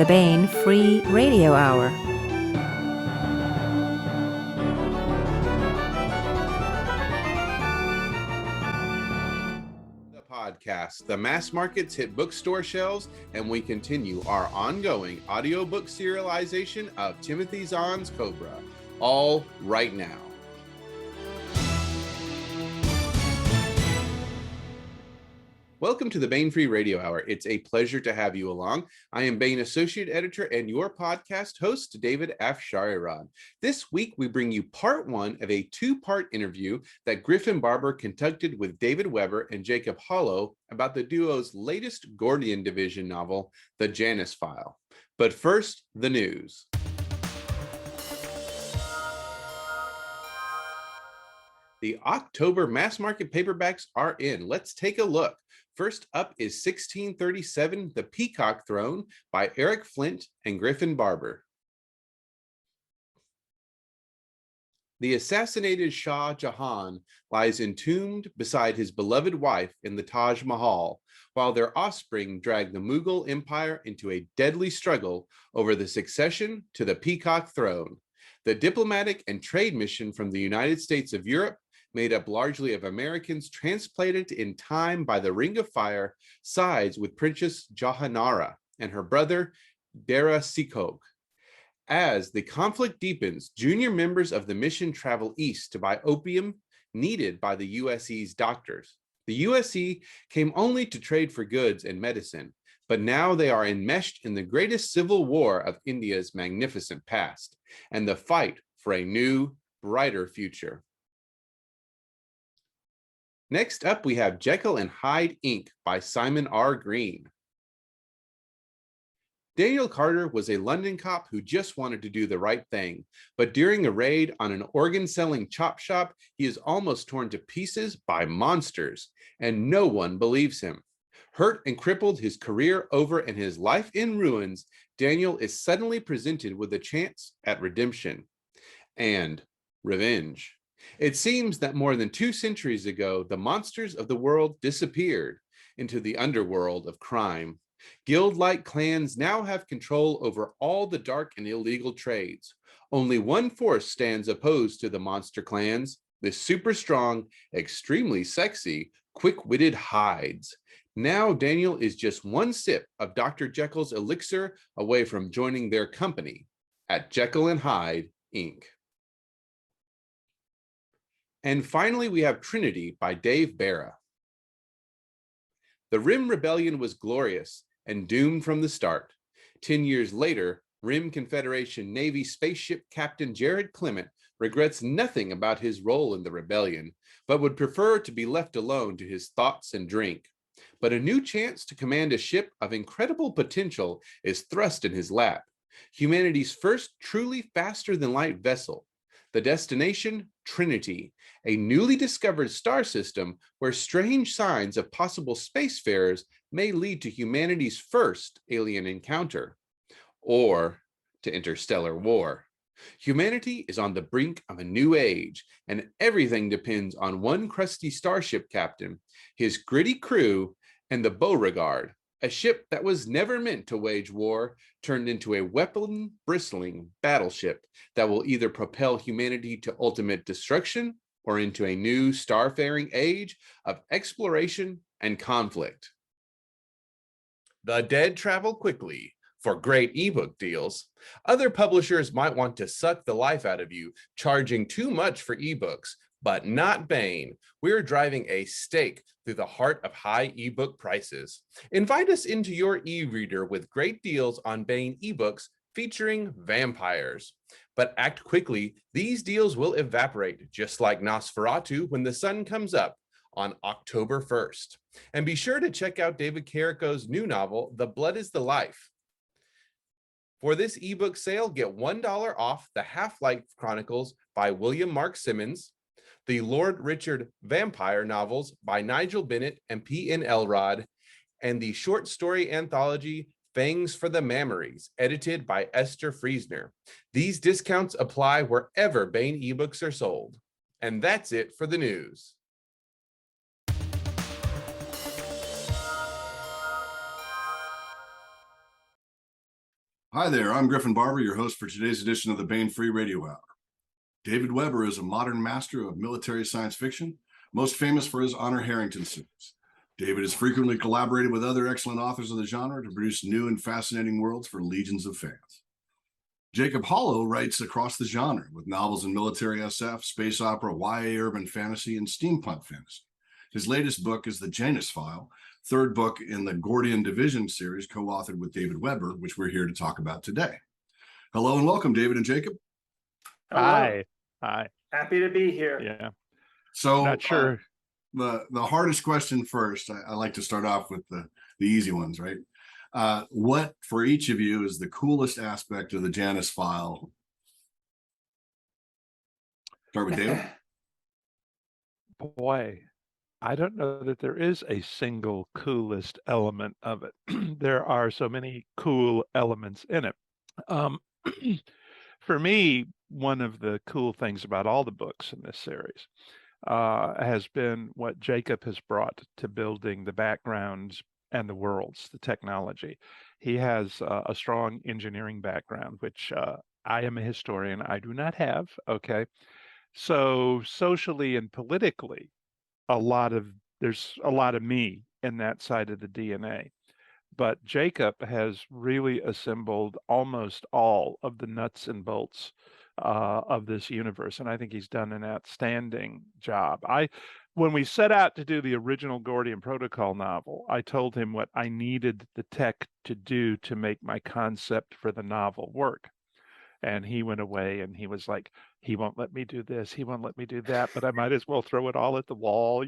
the Baen Free Radio Hour. The podcast, the mass markets hit bookstore shelves, and we continue our ongoing audiobook serialization of Timothy Zahn's Cobra, all right now. Welcome to the Baen Free Radio Hour. It's a pleasure to have you along. I am Baen Associate Editor and your podcast host, David Afsharirad. This week, we bring you part one of a two-part interview that Griffin Barber conducted with David Weber and Jacob Holo about the duo's latest Gordian Division novel, The Janus File. But first, the news. The October mass market paperbacks are in. Let's take a look. First up is 1637, The Peacock Throne by Eric Flint and Griffin Barber. The assassinated Shah Jahan lies entombed beside his beloved wife in the Taj Mahal, while their offspring drag the Mughal Empire into a deadly struggle over the succession to the Peacock Throne. The diplomatic and trade mission from the United States of Europe, made up largely of Americans transplanted in time by the Ring of Fire, sides with Princess Jahanara and her brother Dara Sikog. As the conflict deepens, junior members of the mission travel east to buy opium needed by the USE's doctors. The USE came only to trade for goods and medicine, but now they are enmeshed in the greatest civil war of India's magnificent past and the fight for a new, brighter future. Next up, we have Jekyll and Hyde, Inc. by Simon R. Green. Daniel Carter was a London cop who just wanted to do the right thing, but during a raid on an organ-selling chop shop, he is almost torn to pieces by monsters, and no one believes him. Hurt and crippled, his career over and his life in ruins, Daniel is suddenly presented with a chance at redemption and revenge. It seems that more than 2 centuries ago, the monsters of the world disappeared into the underworld of crime. Guild-like clans now have control over all the dark and illegal trades. Only one force stands opposed to the monster clans, the super strong, extremely sexy, quick-witted Hydes. Now Daniel is just one sip of Dr. Jekyll's elixir away from joining their company at Jekyll and Hyde, Inc. And finally, we have Trinity by Dave Barra. The Rim Rebellion was glorious and doomed from the start. 10 years later, Rim Confederation Navy spaceship Captain Jared Clement regrets nothing about his role in the rebellion, but would prefer to be left alone to his thoughts and drink. But a new chance to command a ship of incredible potential is thrust in his lap. Humanity's first truly faster-than-light vessel. The destination, Trinity, a newly discovered star system where strange signs of possible spacefarers may lead to humanity's first alien encounter, or to interstellar war. Humanity is on the brink of a new age, and everything depends on one crusty starship captain, his gritty crew, and the Beauregard, a ship that was never meant to wage war, turned into a weapon-bristling battleship that will either propel humanity to ultimate destruction or into a new starfaring age of exploration and conflict. The dead travel quickly for great ebook deals. Other publishers might want to suck the life out of you, charging too much for ebooks, but not Baen. We're driving a stake through the heart of high ebook prices. Invite us into your e-reader with great deals on Baen ebooks featuring vampires. But act quickly, these deals will evaporate, just like Nosferatu when the sun comes up on October 1st. And be sure to check out David Carrico's new novel, The Blood is the Life. For this ebook sale, get $1 off the Half-Life Chronicles by William Mark Simmons, the Lord Richard Vampire novels by Nigel Bennett and P.N. Elrod, and the short story anthology Fangs for the Mammaries, edited by Esther Friesner. These discounts apply wherever Baen ebooks are sold. And that's it for the news. Hi there, I'm Griffin Barber, your host for today's edition of the Baen Free Radio Hour. David Weber is a modern master of military science fiction, most famous for his Honor Harrington series. David has frequently collaborated with other excellent authors of the genre to produce new and fascinating worlds for legions of fans. Jacob Holo writes across the genre with novels in military SF, space opera, YA urban fantasy, and steampunk fantasy. His latest book is the Janus File, third book in the Gordian Division series, co-authored with David Weber, which we're here to talk about today. Hello and welcome, David and Jacob. Hello. Hi. Happy to be here. Yeah. So Not sure. The hardest question first, I like to start off with the easy ones, right? What for each of you is the coolest aspect of the Janus File? Start with David. Boy, I don't know that there is a single coolest element of it. There are so many cool elements in it. For me, one of the cool things about all the books in this series has been what Jacob has brought to building the backgrounds and the worlds, the technology. He has a strong engineering background, which I am a historian. I do not have. Okay. So socially and politically, there's a lot of me in that side of the DNA. But Jacob has really assembled almost all of the nuts and bolts of this universe, and I think he's done an outstanding job. When we set out to do the original Gordian Protocol novel, I told him what I needed the tech to do to make my concept for the novel work. And he went away and he was like, he won't let me do this, he won't let me do that, but I might as well throw it all at the wall,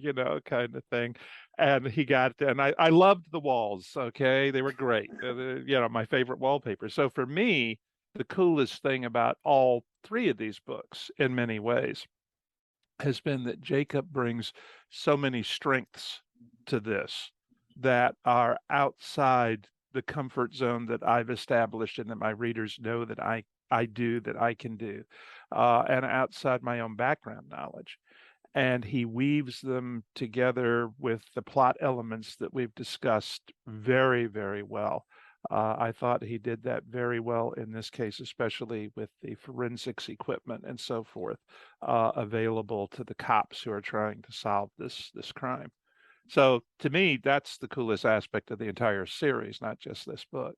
kind of thing. And he got, and I loved the walls, okay? They were great, my favorite wallpaper. So for me, the coolest thing about all three of these books, in many ways, has been that Jacob brings so many strengths to this that are outside the comfort zone that I've established and that my readers know that I can do, and outside my own background knowledge. And he weaves them together with the plot elements that we've discussed very, very well. I thought he did that very well in this case, especially with the forensics equipment and so forth available to the cops who are trying to solve this crime. So to me, that's the coolest aspect of the entire series, not just this book.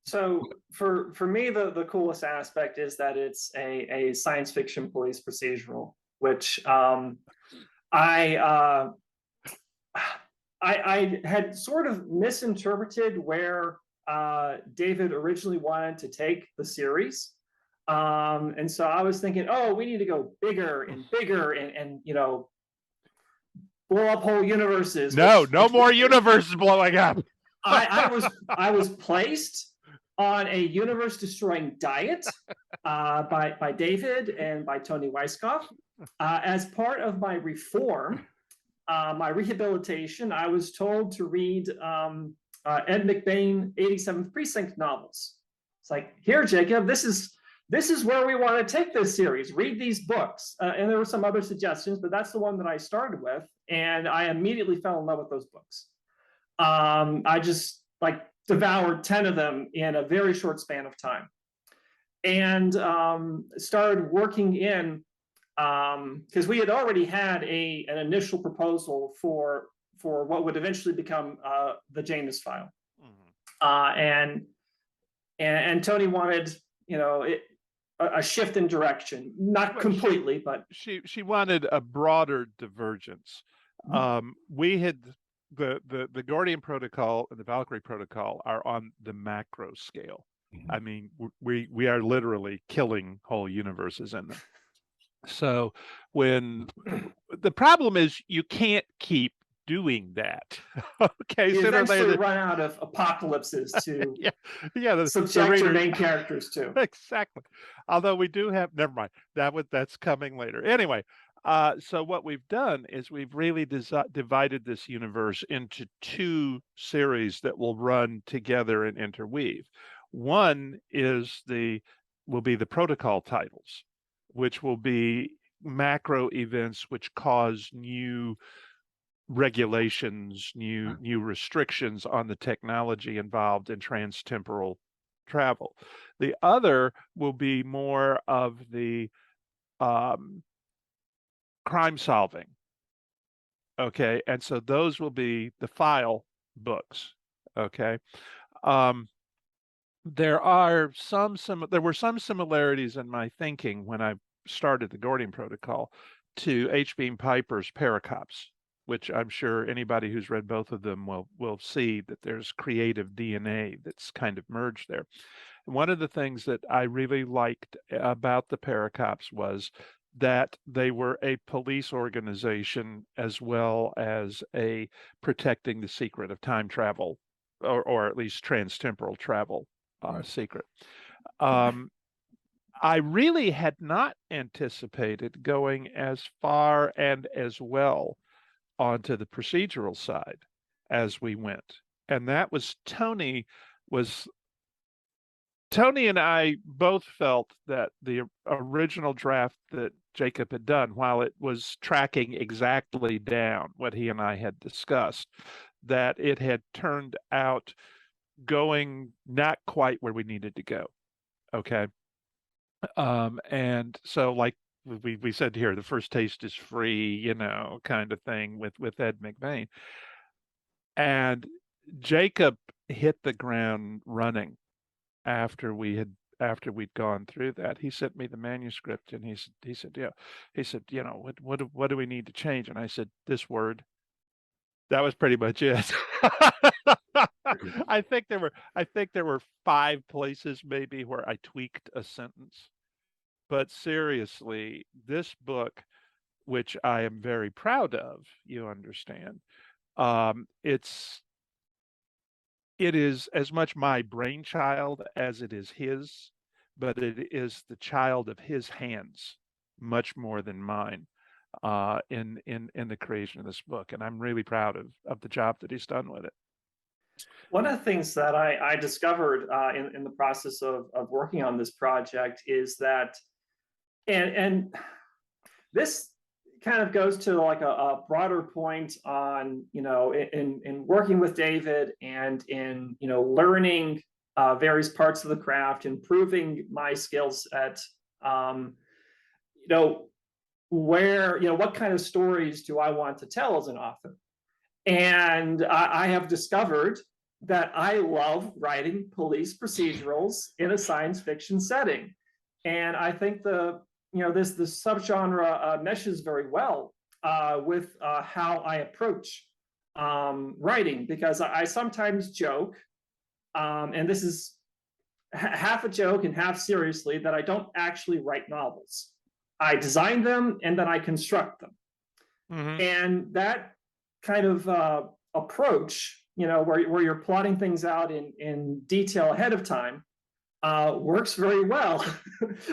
So for me, the coolest aspect is that it's a science fiction police procedural, which I had sort of misinterpreted where David originally wanted to take the series. And so I was thinking, oh, we need to go bigger and bigger and blow up whole universes. No more universes blowing up. I was placed on a universe destroying diet by David and by Tony Weisskopf. As part of my reform, my rehabilitation, I was told to read Ed McBain 87th Precinct novels. It's like, here, Jacob, this is where we want to take this series. Read these books. And there were some other suggestions, but that's the one that I started with. And I immediately fell in love with those books. I just devoured 10 of them in a very short span of time. And started working in, because we had already had an initial proposal for what would eventually become the Janus File. Mm-hmm. And Tony wanted, a shift in direction, not completely, but she wanted a broader divergence. Mm-hmm. We had the Gordian Protocol and the Valkyrie Protocol are on the macro scale. Mm-hmm. I mean, we are literally killing whole universes in them. So when the problem is you can't keep doing that. Okay, you eventually run out of apocalypses to subject your main characters to. Exactly. Although we do have, never mind, that's coming later. Anyway, so what we've done is we've really divided this universe into two series that will run together and interweave. One will be the protocol titles, which will be macro events which cause new regulations, new restrictions on the technology involved in transtemporal travel. The other will be more of the crime solving. Okay, and so those will be the file books. Okay. There were some similarities in my thinking when I started the Gordian Protocol to H. Beam Piper's Paracops, which I'm sure anybody who's read both of them will see that there's creative DNA that's kind of merged there. One of the things that I really liked about the Paracops was that they were a police organization as well as a protecting the secret of time travel, or at least transtemporal travel secret. I really had not anticipated going as far and as well onto the procedural side as we went. And that was Tony and I both felt that the original draft that Jacob had done, while it was tracking exactly down what he and I had discussed, that it had turned out going not quite where we needed to go. Okay. And so like we said here, the first taste is free, you know, kind of thing with Ed McBain. And Jacob hit the ground running after we'd gone through that. He sent me the manuscript and he said, you know, what do we need to change? And I said, this word. That was pretty much it. I think there were 5 places maybe where I tweaked a sentence. But seriously, this book, which I am very proud of, you understand, it is as much my brainchild as it is his, but it is the child of his hands much more than mine in the creation of this book. And I'm really proud of the job that he's done with it. One of the things that I discovered in the process of working on this project is that, and this kind of goes to like a broader point on, you know, in working with David and in, you know, learning various parts of the craft, improving my skills at, you know, where, you know, what kind of stories do I want to tell as an author? And I have discovered that I love writing police procedurals in a science fiction setting. And I think this subgenre meshes very well with how I approach writing, because I sometimes joke, and this is half a joke and half seriously, that I don't actually write novels. I design them and then I construct them. Mm-hmm. And that kind of approach, you know, where you're plotting things out in detail ahead of time, works very well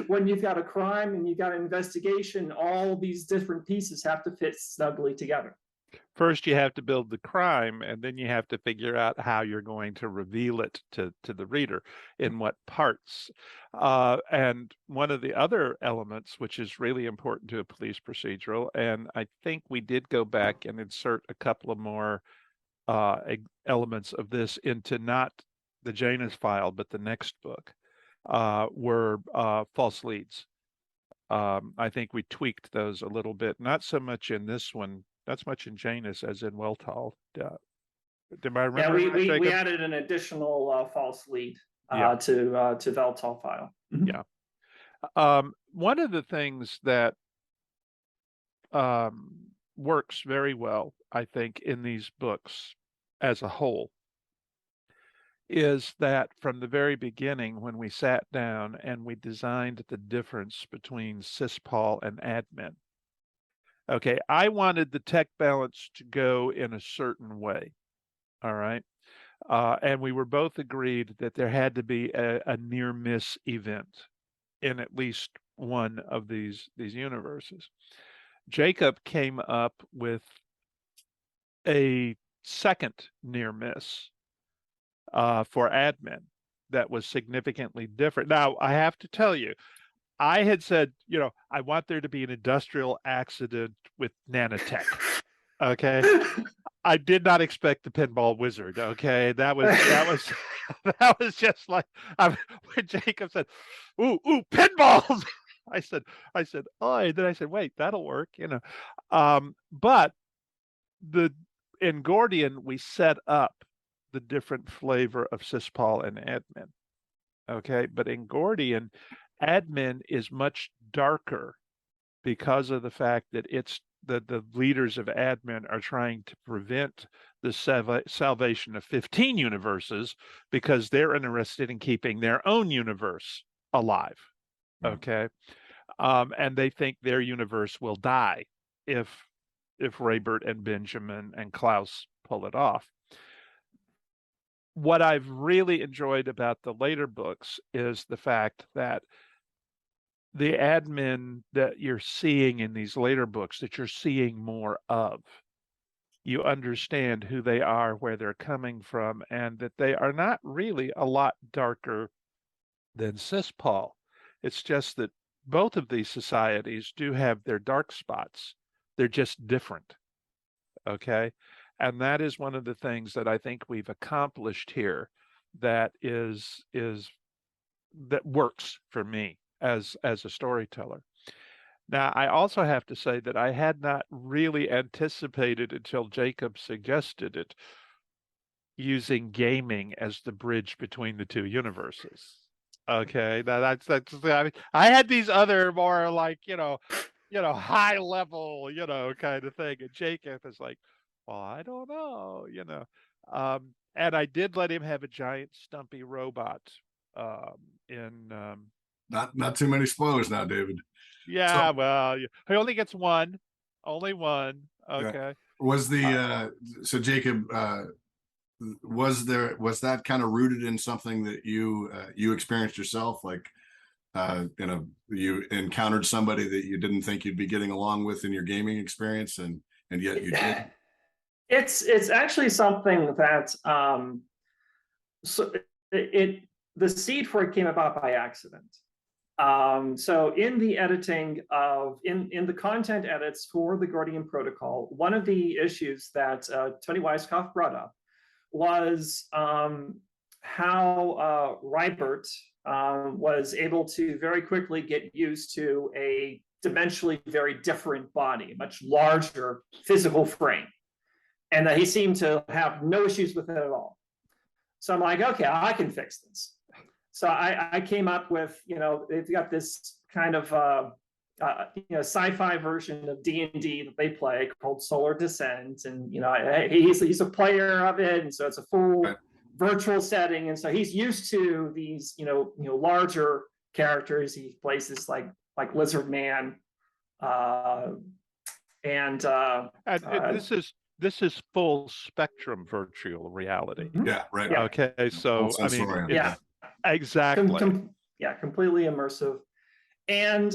when you've got a crime and you've got an investigation. All these different pieces have to fit snugly together. First, you have to build the crime, and then you have to figure out how you're going to reveal it to the reader, in what parts. And one of the other elements, which is really important to a police procedural, and I think we did go back and insert a couple of more elements of this into not the Janus File, but the next book, were false leads. I think we tweaked those a little bit, not so much in this one, not so much in Janus as in Weltall. Did I remember? Yeah, we added an additional false lead to Weltall File. Mm-hmm. Yeah. One of the things that works very well, I think, in these books as a whole is that from the very beginning, when we sat down and we designed the difference between syspol and admin. Okay, I wanted the tech balance to go in a certain way. All right. And we were both agreed that there had to be a near miss event in at least one of these universes. Jacob came up with a second near miss for admin that was significantly different. Now, I have to tell you, I had said, you know, I want there to be an industrial accident with nanotech. Okay. I did not expect the pinball wizard. Okay, that was that was just like when Jacob said, "Ooh, pinballs." I said, "Oh," and then I said, "Wait, that'll work," you know. But the in Gordian we set up the different flavor of syspol and admin. Okay, but in Gordian, admin is much darker because of the fact that the leaders of admin are trying to prevent the salvation of 15 universes because they're interested in keeping their own universe alive. Okay. And they think their universe will die if Raybert and Benjamin and Klaus pull it off. What I've really enjoyed about the later books is the fact that the admin that you're seeing in these later books, that you're seeing more of, you understand who they are, where they're coming from, and that they are not really a lot darker than syspol. It's just that both of these societies do have their dark spots. They're just different. Okay. And that is one of the things that I think we've accomplished here that that works for me as a storyteller. Now, I also have to say that I had not really anticipated until Jacob suggested it, using gaming as the bridge between the two universes. Okay, now that's I mean, I had these other more like, high level, kind of thing. And Jacob is like, well, I don't know, and I did let him have a giant stumpy robot in Not too many spoilers now, David. yeah, So, well, he only gets one, only one. Okay. was the so Jacob, was that kind of rooted in something that you experienced yourself, like you encountered somebody that you didn't think you'd be getting along with in your gaming experience, and yet you did? It's actually something that so the seed for it came about by accident. So in the editing in the content edits for the Gordian Protocol, one of the issues that Tony Weisskopf brought up was how Reibert was able to very quickly get used to a dimensionally very different body, much larger physical frame, and that he seemed to have no issues with it at all. So I'm like, okay, I can fix this. So I came up with, they've got this kind of sci-fi version of D&D that they play called Solar Descent, and he's a player of it, and so it's a full virtual setting, and so he's used to these larger characters. He plays this like Lizard Man, and this is full spectrum virtual reality. Yeah, right. Yeah. Okay, so I mean, yeah, exactly. Completely immersive. And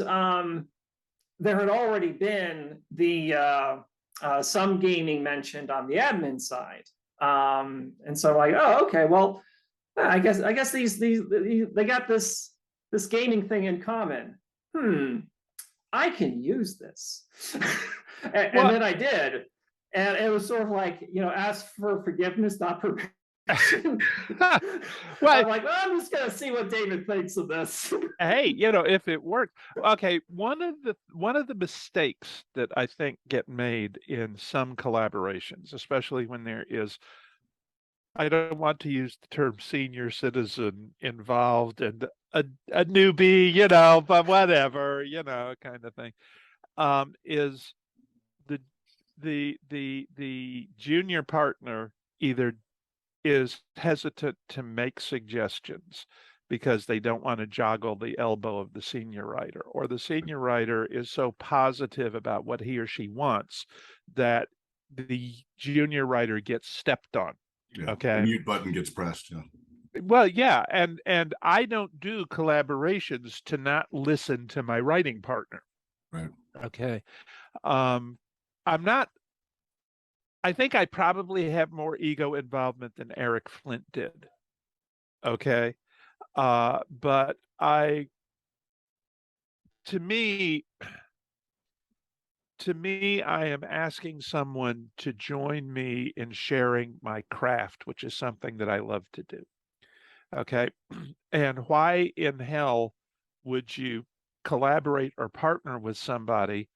there had already been the some gaming mentioned on the admin side, and so like, oh, okay, well, I guess these they got this gaming thing in common. I can use this, and then I did, and it was sort of like, ask for forgiveness, not permission. Well, I'm like, well, I'm just gonna see what David thinks of this. Hey, if it works. Okay, one of the mistakes that I think get made in some collaborations, especially when there is, I don't want to use the term senior citizen involved and a newbie, but whatever, kind of thing, is the junior partner either is hesitant to make suggestions because they don't want to joggle the elbow of the senior writer, or the senior writer is so positive about what he or she wants that the junior writer gets stepped on. Yeah, okay, the mute button gets pressed. Yeah. Well, yeah, and I don't do collaborations to not listen to my writing partner. Right. Okay. I think I probably have more ego involvement than Eric Flint did. Okay. But to me, to me, I am asking someone to join me in sharing my craft, which is something that I love to do. Okay. And why in hell would you collaborate or partner with somebody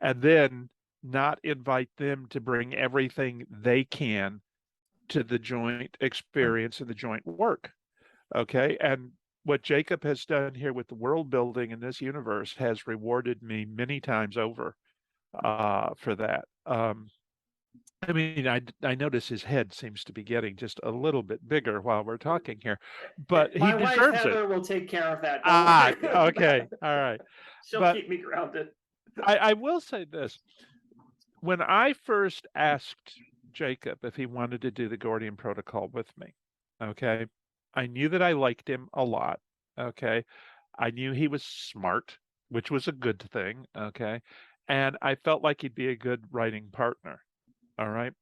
and then not invite them to bring everything they can to the joint experience and the joint work? Okay. And what Jacob has done here with the world building in this universe has rewarded me many times over for that. I mean, I notice his head seems to be getting just a little bit bigger while we're talking here, but he My wife deserves it. Heather will take care of that. Don't Ah, worry. okay, all right. She'll But keep me grounded. I will say this. When I first asked Jacob if he wanted to do the Gordian Protocol with me, okay, I knew that I liked him a lot, okay. I knew he was smart, which was a good thing, okay, and I felt like he'd be a good writing partner, all right.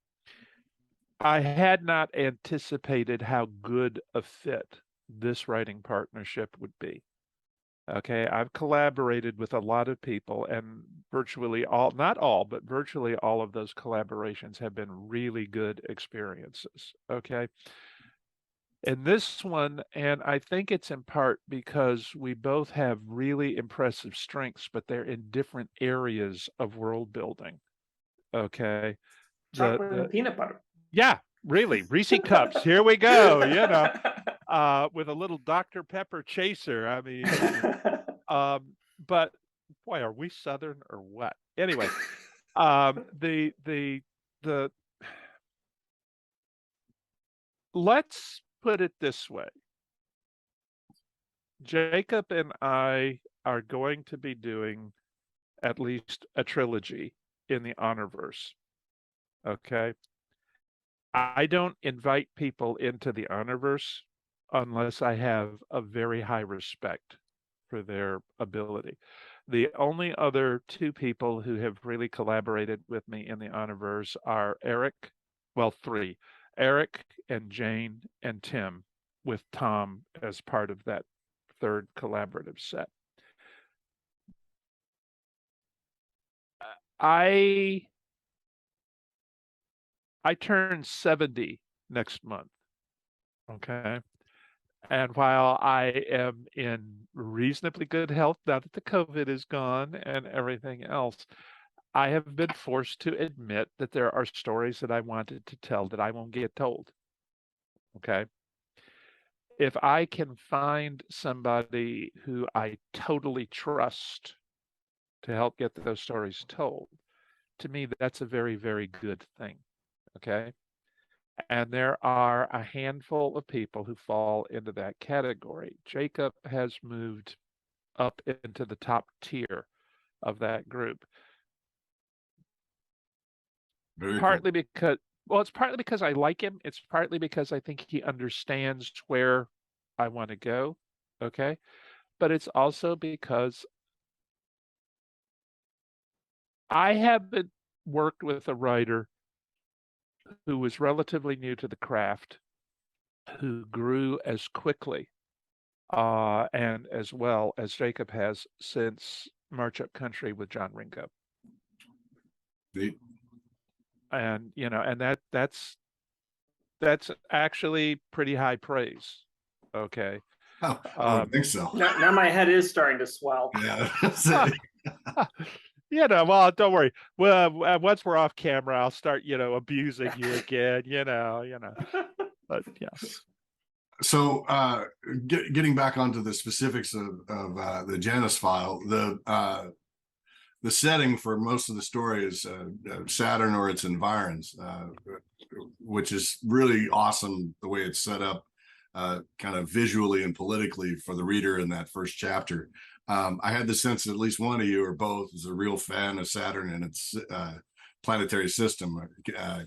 I had not anticipated how good a fit this writing partnership would be. Okay, I've collaborated with a lot of people, and virtually all, not all, but virtually all of those collaborations have been really good experiences. Okay. And this one, and I think it's in part because we both have really impressive strengths, but they're in different areas of world building. Okay. Chocolate and peanut butter. Yeah, really. Reese cups. Here we go. With a little Dr. Pepper chaser. I mean, but boy, are we Southern or what? Anyway, the let's put it this way. Jacob and I are going to be doing at least a trilogy in the Honorverse. Okay. I don't invite people into the Honorverse unless I have a very high respect for their ability. The only other two people who have really collaborated with me in the Honorverse are Eric, well, three, Eric and Jane and Tim, with Tom as part of that third collaborative set. I turn 70 next month. Okay. And while I am in reasonably good health now that the COVID is gone and everything else, I have been forced to admit that there are stories that I wanted to tell that I won't get told. Okay. If I can find somebody who I totally trust to help get those stories told, to me, that's a very, very good thing. Okay. And there are a handful of people who fall into that category. Jacob has moved up into the top tier of that group. Very partly cool. because, well, it's partly because I like him. It's partly because I think he understands where I want to go. Okay. But it's also because I haven't worked with a writer who was relatively new to the craft, who grew as quickly and as well as Jacob has since March Up Country with John Ringo. And and that's actually pretty high praise. Okay. I don't think so. Now my head is starting to swell. Yeah. Well, don't worry. Well, once we're off camera, I'll start, abusing you again, but yeah. So getting back onto the specifics of the Janus File, the setting for most of the story is Saturn or its environs, which is really awesome the way it's set up, kind of visually and politically for the reader in that first chapter. I had the sense that at least one of you or both is a real fan of Saturn and its planetary system.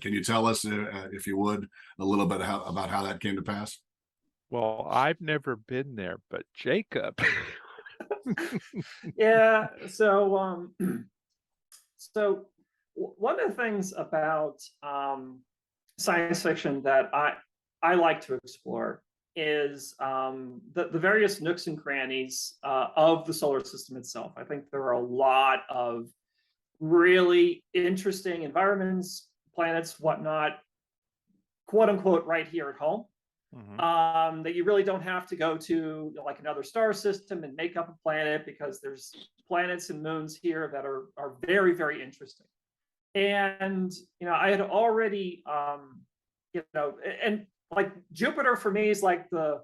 Can you tell us, if you would, a little bit about how that came to pass? Well, I've never been there, but Jacob. Yeah. So one of the things about science fiction that I like to explore is the various nooks and crannies of the solar system itself. I think there are a lot of really interesting environments, planets, whatnot, quote unquote, right here at home. That you really don't have to go to like another star system and make up a planet, because there's planets and moons here that are very, very interesting. And I had already and like Jupiter for me is like the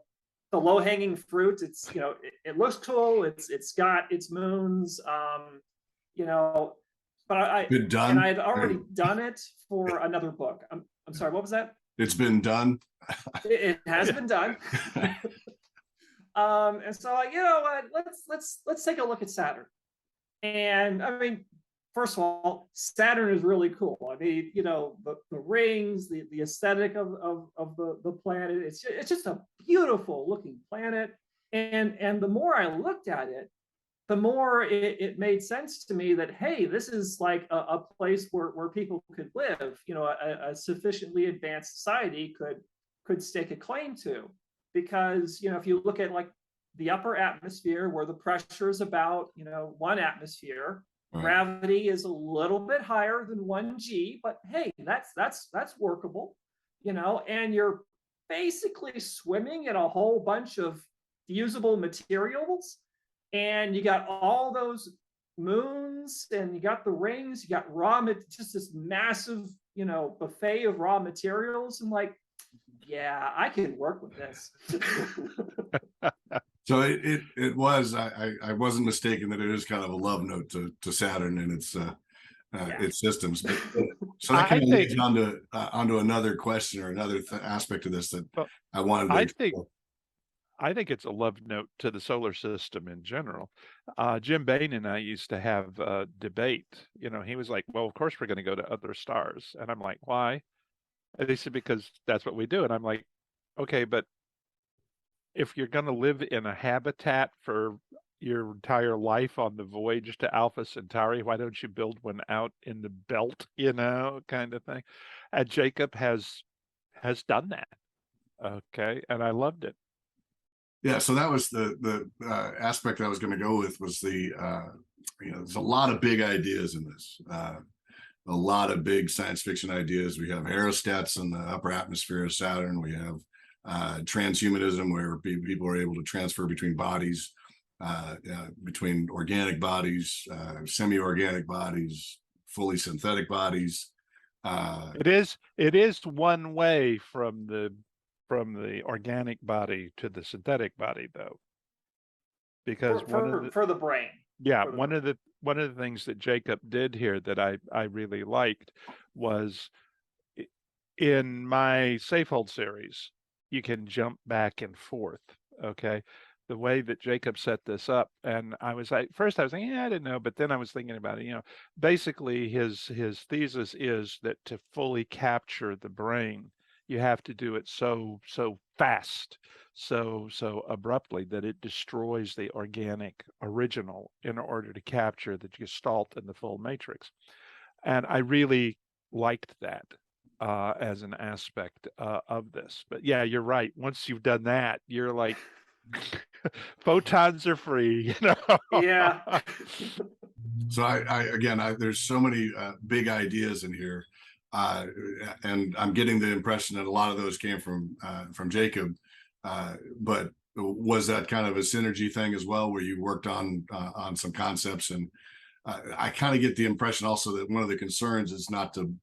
low-hanging fruit. It's it looks cool, it's got its moons, but I Been done. and I had already done it for another book. I'm sorry, what was that? It's been done. It has been done. And so like, what, let's take a look at Saturn. And I mean, first of all, Saturn is really cool. I mean, the rings, the aesthetic of the planet, it's just a beautiful looking planet. And the more I looked at it, the more it made sense to me that, hey, this is like a place where people could live, a sufficiently advanced society could stake a claim to. Because, if you look at like the upper atmosphere, where the pressure is about, 1 atmosphere, right. Gravity is a little bit higher than 1 g, but hey, that's workable, and you're basically swimming in a whole bunch of fusible materials. And you got all those moons, and you got the rings, you got just this massive, buffet of raw materials. And like, yeah, I can work with this. So it was, I wasn't mistaken that it is kind of a love note to Saturn and its systems. But so that kind of leads onto another question or another aspect of this that I wanted to explore. I think it's a love note to the solar system in general. Jim Baen and I used to have a debate. He was like, well, of course we're going to go to other stars. And I'm like, why? And they said, because that's what we do. And I'm like, okay, but if you're going to live in a habitat for your entire life on the voyage to Alpha Centauri, why don't you build one out in the belt, kind of thing? And Jacob has done that. Okay. And I loved it. Yeah, so that was the aspect I was going to go with, was there's a lot of big ideas in this, a lot of big science fiction ideas. We have aerostats in the upper atmosphere of Saturn. We have transhumanism, where people are able to transfer between bodies, between organic bodies, semi-organic bodies, fully synthetic bodies. It is one way from the organic body to the synthetic body, though, because for the brain. Yeah, one of the things that Jacob did here that I really liked was, in my Safehold series, you can jump back and forth. Okay, the way that Jacob set this up, and I was like, first I was thinking, I didn't know, but then I was thinking about it. Basically his thesis is that to fully capture the brain, you have to do it so fast, so abruptly, that it destroys the organic original in order to capture the gestalt and the full matrix. And I really liked that as an aspect of this. But yeah, you're right. Once you've done that, you're like, photons are free. Yeah. So I there's so many big ideas in here. And I'm getting the impression that a lot of those came from Jacob, but was that kind of a synergy thing as well, where you worked on some concepts? And I kind of get the impression also that one of the concerns is not to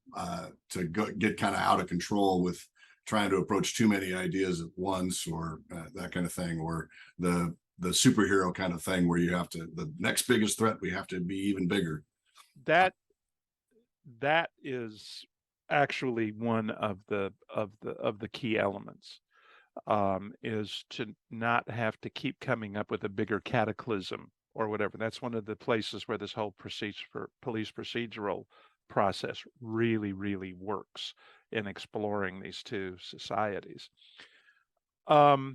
get kind of out of control with trying to approach too many ideas at once, or that kind of thing, or the superhero kind of thing, where you have to, the next biggest threat, we have to be even bigger. That is actually one of the key elements, is to not have to keep coming up with a bigger cataclysm or whatever. That's one of the places where this whole police procedural process really, really works in exploring these two societies. I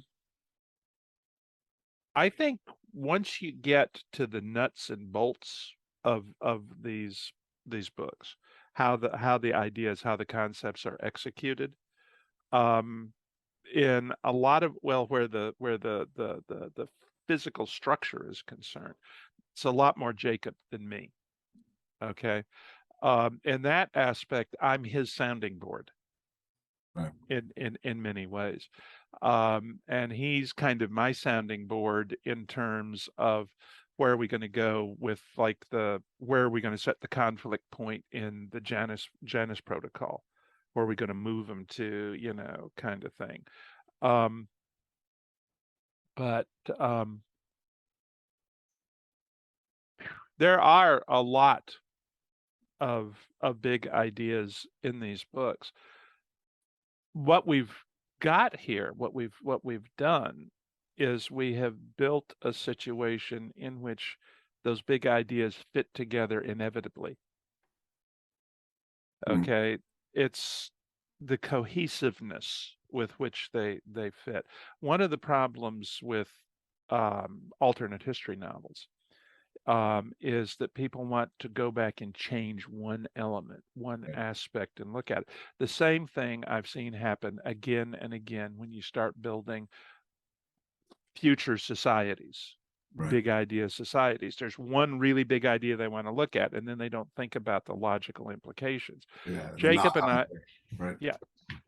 think once you get to the nuts and bolts of these books, how the ideas, how the concepts are executed, in a lot of, where the physical structure is concerned, it's a lot more Jacob than me. Okay. In that aspect, I'm his sounding board Right. in many ways. And he's kind of my sounding board in terms of where are we going to go with like where are we going to set the conflict point in the Janus protocol? Where are we going to move them to, kind of thing. But there are a lot of big ideas in these books. What we've got here, what we've done is we have built a situation in which those big ideas fit together inevitably. Okay. It's the cohesiveness with which they fit. One of the problems with alternate history novels is that people want to go back and change one element, one aspect, and look at it. The same thing I've seen happen again and again when you start building future societies, big idea societies. There's one really big idea they want to look at, and then they don't think about the logical implications. Yeah, Jacob and I, right. yeah,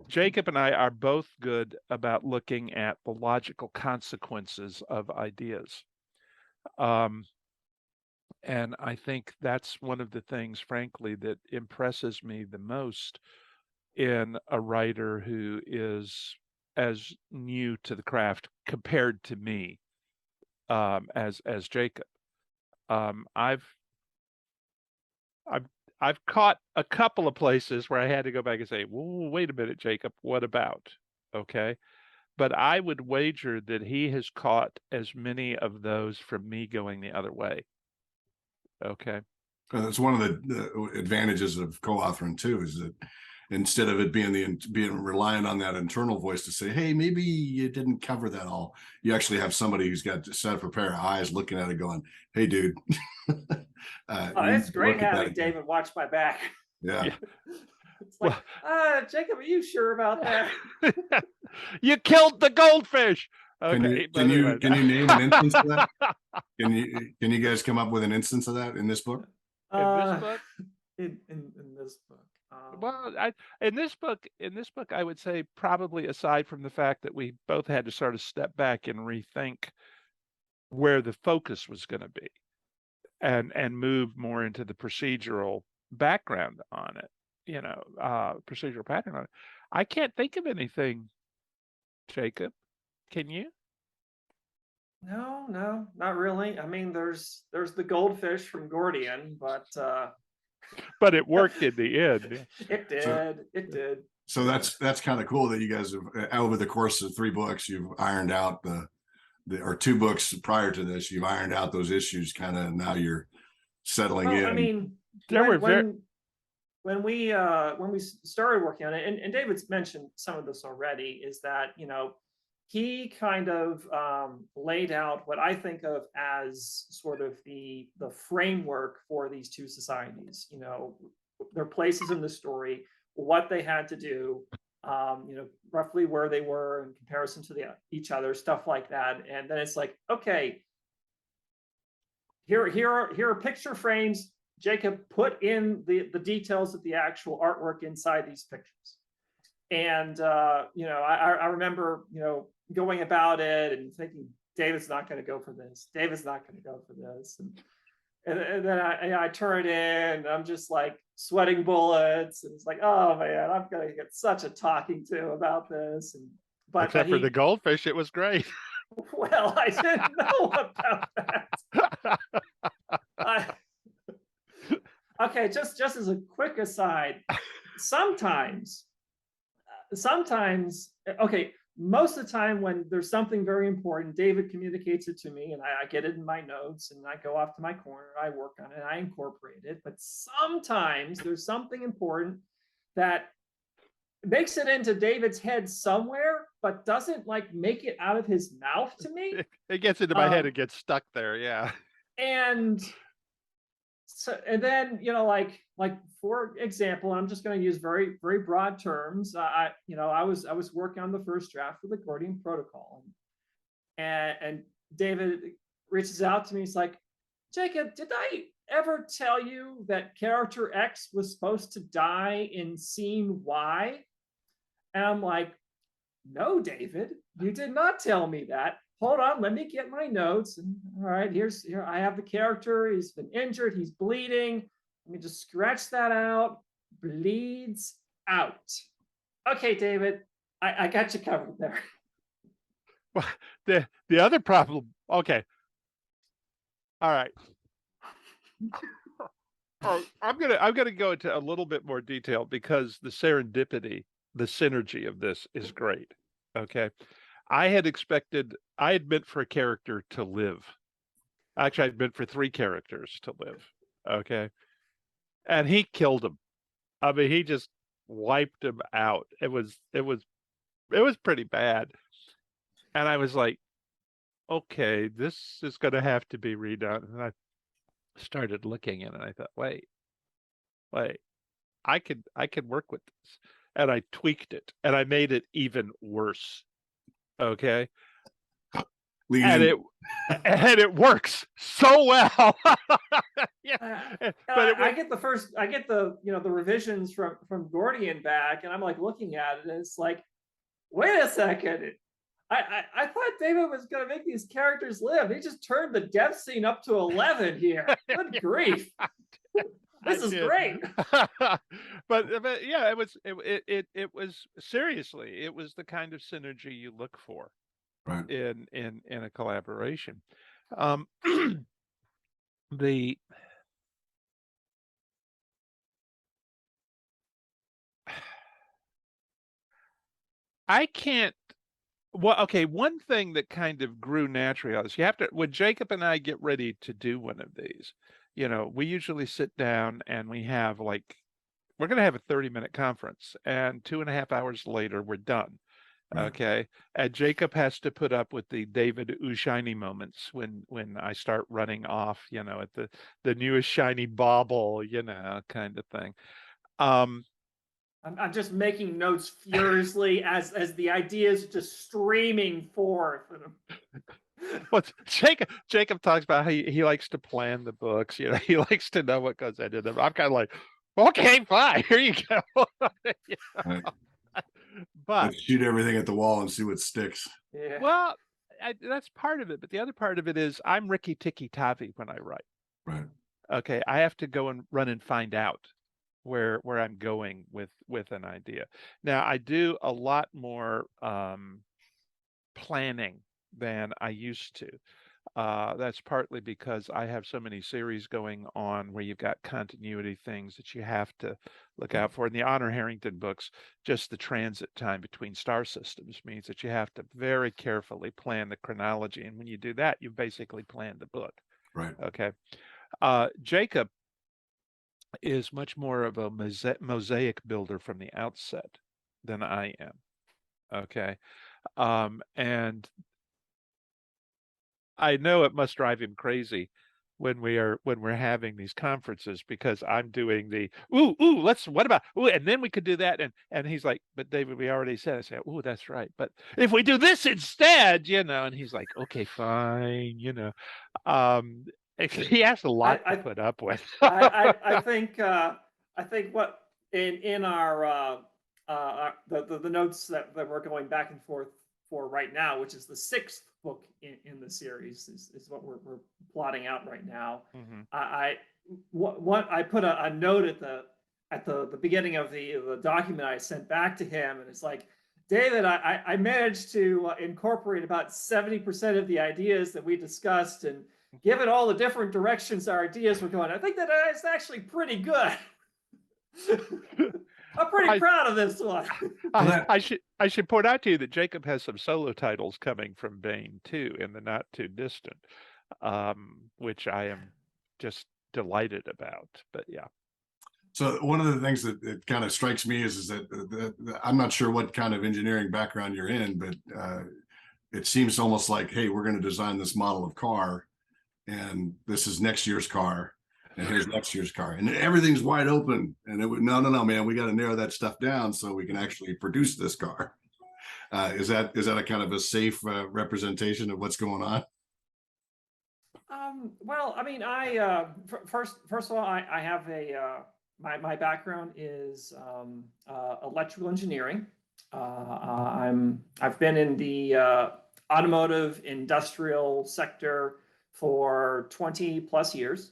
Jacob and I are both good about looking at the logical consequences of ideas. And I think that's one of the things, frankly, that impresses me the most in a writer who is as new to the craft compared to me, as Jacob. I've caught a couple of places where I had to go back and say, "Whoa, wait a minute, Jacob, what about?" Okay. But I would wager that he has caught as many of those from me going the other way. Okay. That's one of the advantages of co-authoring too, is that instead of it being reliant on that internal voice to say, hey, maybe you didn't cover that all, you actually have somebody who's got set up a pair of eyes looking at it going, hey, dude. It's great having David watch my back. Yeah. It's like, Jacob, are you sure about that? You killed the goldfish. Okay. Can you name an instance of that? Can you guys come up with an instance of that in this book? In this book? In this book. Well, in this book, I would say probably aside from the fact that we both had to sort of step back and rethink where the focus was going to be, and move more into the procedural background on it, procedural pattern on it. I can't think of anything, Jacob. Can you? No, not really. I mean, there's the goldfish from Gordian, but it worked in the end. It did. So that's kind of cool that you guys have, over the course of 3 books, you've ironed out or 2 books prior to this, you've ironed out those issues. Kind of now you're settling in. I mean, when we started working on it, and David's mentioned some of this already, is that he kind of laid out what I think of as sort of the framework for these 2 societies. Their places in the story, what they had to do, roughly where they were in comparison to each other, stuff like that. And then it's like, okay, here are picture frames. Jacob, put in the details of the actual artwork inside these pictures. And I remember going about it and thinking, David's not going to go for this. David's not going to go for this. And then I turn it in, and I'm just like sweating bullets. And it's like, oh man, I'm going to get such a talking to about this. Except for the goldfish, it was great. Well, I didn't know about that. Okay, just as a quick aside, sometimes, okay, most of the time when there's something very important, David communicates it to me and I get it in my notes and I go off to my corner, I work on it, I incorporate it. But sometimes there's something important that makes it into David's head somewhere, but doesn't make it out of his mouth to me. It gets into my head and gets stuck there. Yeah. And so, and then, like for example, I'm just going to use very, very broad terms. I was working on the first draft for the Gordian protocol, and David reaches out to me. He's like, Jacob, did I ever tell you that character X was supposed to die in scene Y? And I'm like, no, David, you did not tell me that. Hold on, let me get my notes. And all right, here I have the character. He's been injured, he's bleeding. Let me just scratch that out. Bleeds out. Okay, David, I got you covered there. Well, the other problem. Okay. All right. Oh, I'm gonna go into a little bit more detail because the serendipity, the synergy of this is great. Okay. I had meant for a character to live. Actually, I'd meant for 3 characters to live. Okay. And he killed him. I mean, he just wiped him out. It was pretty bad. And I was like, okay, this is gonna have to be redone. And I started looking at it and I thought, wait, I could work with this. And I tweaked it and I made it even worse. Okay. And it works so well. Yeah. I get the the revisions from Gordian back, and I'm like looking at it and it's like, wait a second. I thought David was going to make these characters live. He just turned the death scene up to 11 here. Good grief. This is great. but yeah, it was seriously, it was the kind of synergy you look for in a collaboration. I can't. Well, okay, one thing that kind of grew naturally on this, you have to, when Jacob and I get ready to do one of these, we usually sit down and we have we're going to have a 30-minute conference, and 2.5 hours later, we're done. Okay. And Jacob has to put up with the David ooh shiny moments when I start running off, at the newest shiny bauble, kind of thing. I'm just making notes furiously as the ideas just streaming forth. Well, Jacob talks about how he likes to plan the books. He likes to know what goes into them. I'm kind of like, okay, fine, here you go. But let's shoot everything at the wall and see what sticks. Yeah. Well, that's part of it. But the other part of it is I'm Ricky Tikki Tavi when I write. Right. Okay, I have to go and run and find out where I'm going with an idea. Now I do a lot more planning than I used to. That's partly because I have so many series going on where you've got continuity things that you have to look out for. In the Honor Harrington books, just the transit time between star systems means that you have to very carefully plan the chronology. And when you do that, you basically plan the book. Right. Okay. Jacob is much more of a mosaic builder from the outset than I am. Okay. And I know it must drive him crazy when we're having these conferences, because I'm doing the what about and then we could do that, and he's like, but David, we already said. I say, that's right, but if we do this instead, and he's like, okay, fine, he has a lot to put up with. I think what in our the notes that we're going back and forth for right now, which is the 6th book in the series, is what we're plotting out right now. Mm-hmm. I put a note at the beginning of the document I sent back to him, and it's like, David, I managed to incorporate about 70% of the ideas that we discussed, and given all the different directions our ideas were going, I think that is actually pretty good. I'm pretty proud of this one. I should point out to you that Jacob has some solo titles coming from Baen too, in the not too distant, which I am just delighted about. But yeah. So one of the things that it kind of strikes me is that I'm not sure what kind of engineering background you're in, but it seems almost like, hey, we're going to design this model of car, and this is next year's car, and here's next year's car, and everything's wide open. And it would, no, man, we got to narrow that stuff down so we can actually produce this car. Is that a kind of a safe representation of what's going on? Well, I mean, first of all, I have my background is electrical engineering. I've been in the automotive industrial sector for 20 plus years.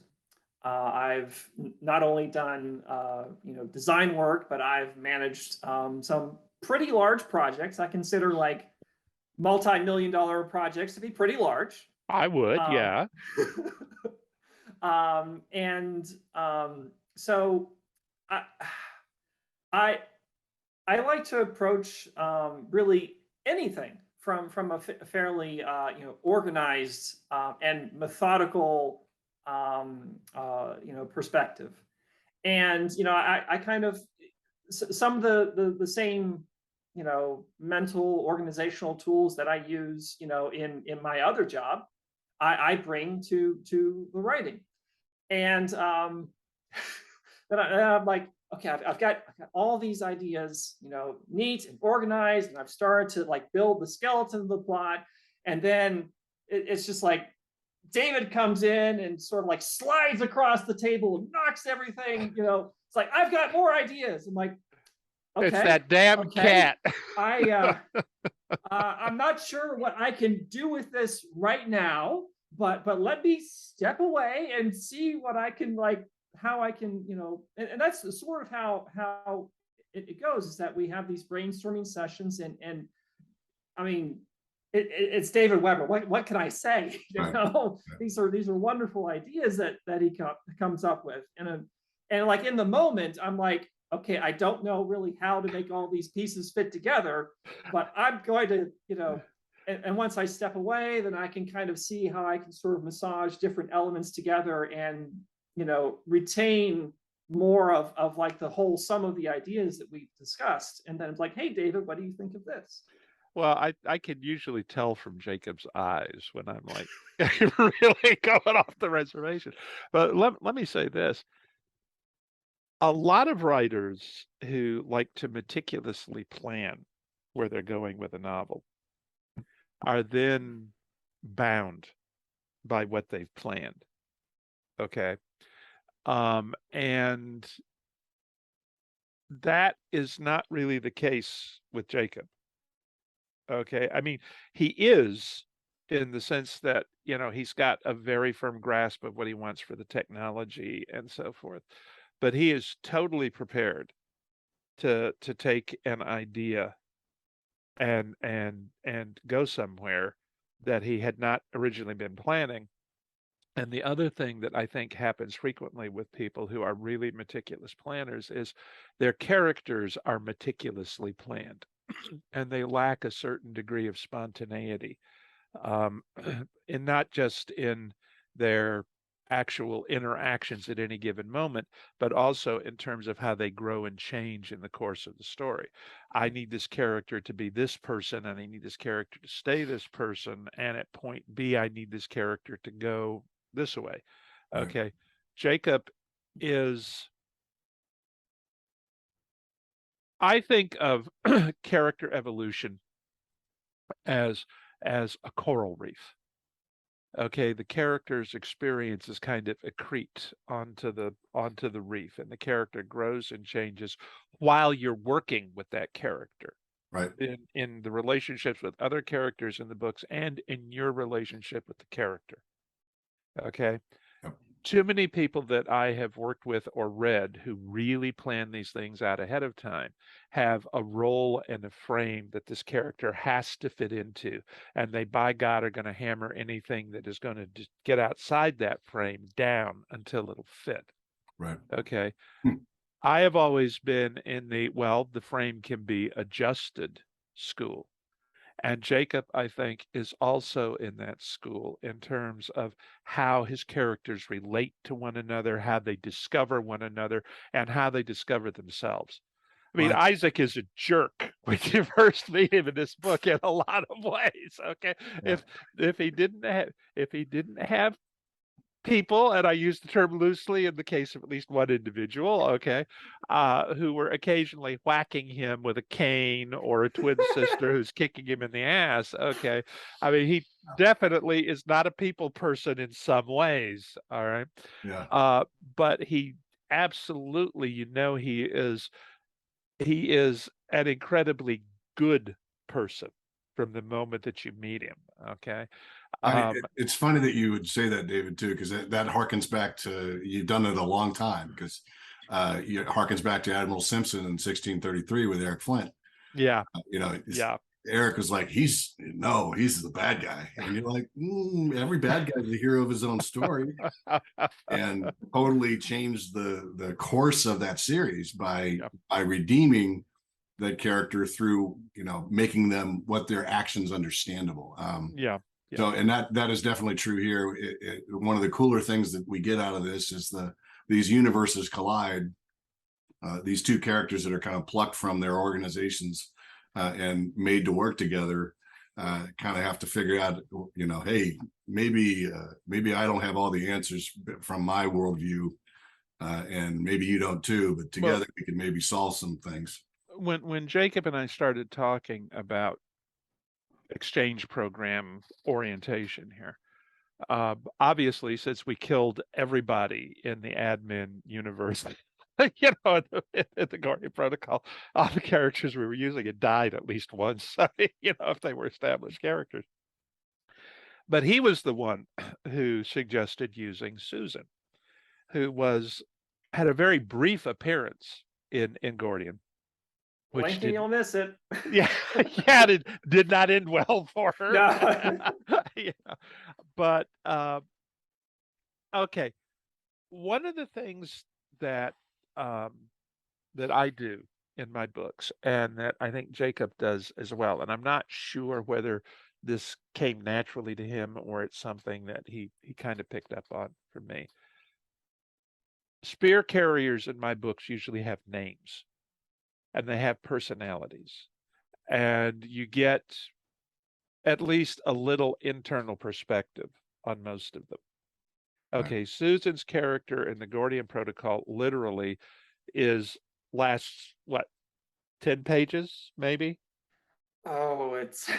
I've not only done design work, but I've managed some pretty large projects. I consider like multi-million-dollar projects to be pretty large. I would, yeah. So I like to approach really anything from a fairly organized and methodical perspective. And I kind of some of the same mental organizational tools that I use in my other job, I bring to the writing. And then I'm like, okay, I've got all these ideas, neat and organized, and I've started to like build the skeleton of the plot. And then it's just like David comes in and sort of like slides across the table and knocks everything. It's like, I've got more ideas. I'm like, okay, it's that damn cat. I'm not sure what I can do with this right now, but let me step away and see what I can how I can, and that's sort of how it goes, is that we have these brainstorming sessions, and I mean, it's David Weber. What can I say? These are wonderful ideas that he comes up with, and like in the moment, I'm like, okay, I don't know really how to make all these pieces fit together, but I'm going to, and once I step away, then I can kind of see how I can sort of massage different elements together and, retain more of like the whole sum of the ideas that we discussed. And then it's like, hey, David, what do you think of this? Well, I can usually tell from Jacob's eyes when I'm like really going off the reservation. But let me say this. A lot of writers who like to meticulously plan where they're going with a novel are then bound by what they've planned. Okay. And that is not really the case with Jacob. Okay. I mean, he is, in the sense that, he's got a very firm grasp of what he wants for the technology and so forth. But he is totally prepared to take an idea and go somewhere that he had not originally been planning. And the other thing that I think happens frequently with people who are really meticulous planners is their characters are meticulously planned and they lack a certain degree of spontaneity, and not just in their actual interactions at any given moment, but also in terms of how they grow and change in the course of the story. I need this character to be this person, and I need this character to stay this person, and at point B, I need this character to go this way. Okay. Right. Jacob is, I think of character evolution as a coral reef. Okay, the character's experiences kind of accrete onto the reef, and the character grows and changes while you're working with that character. Right. In the relationships with other characters in the books and in your relationship with the character. Okay. Yep. Too many people that I have worked with or read who really plan these things out ahead of time have a role and a frame that this character has to fit into. And they, by God, are going to hammer anything that is going to get outside that frame down until it'll fit. Right. Okay. I have always been in the frame can be adjusted school. And Jacob, I think, is also in that school in terms of how his characters relate to one another, how they discover one another, and how they discover themselves. I mean, right. Isaac is a jerk when you first meet him in this book in a lot of ways. Okay, yeah. If he didn't have people, and I use the term loosely in the case of at least one individual, okay, who were occasionally whacking him with a cane, or a twin sister who's kicking him in the ass. Okay. I mean, he definitely is not a people person in some ways. All right. Yeah. But he absolutely, he is an incredibly good person from the moment that you meet him. Okay. It's funny that you would say that, David, too, because that harkens back to, you've done it a long time, because it harkens back to Admiral Simpson in 1633 with Eric Flint. Yeah. Yeah. Eric was like, he's the bad guy. And you're like, every bad guy is the hero of his own story. And totally changed the course of that series by redeeming that character through, making them, what their actions understandable. So, and that is definitely true here. One of the cooler things that we get out of this is these universes collide. These two characters that are kind of plucked from their organizations and made to work together, kind of have to figure out, hey, maybe I don't have all the answers from my worldview, and maybe you don't too, but together we can maybe solve some things. When Jacob and I started talking about exchange program orientation here, obviously, since we killed everybody in the admin universe, in the Gordian protocol, all the characters we were using had died at least once. I mean, if they were established characters. But he was the one who suggested using Susan, who had a very brief appearance in Gordian. Blink and you'll miss it. Yeah, it did not end well for her. No. But okay, one of the things that that I do in my books, and that I think Jacob does as well, and I'm not sure whether this came naturally to him or it's something that he kind of picked up on from me. Spear carriers in my books usually have names, and they have personalities, and you get at least a little internal perspective on most of them. Okay, right. Susan's character in the Gordian Protocol literally lasts 10 pages, maybe? Oh, it's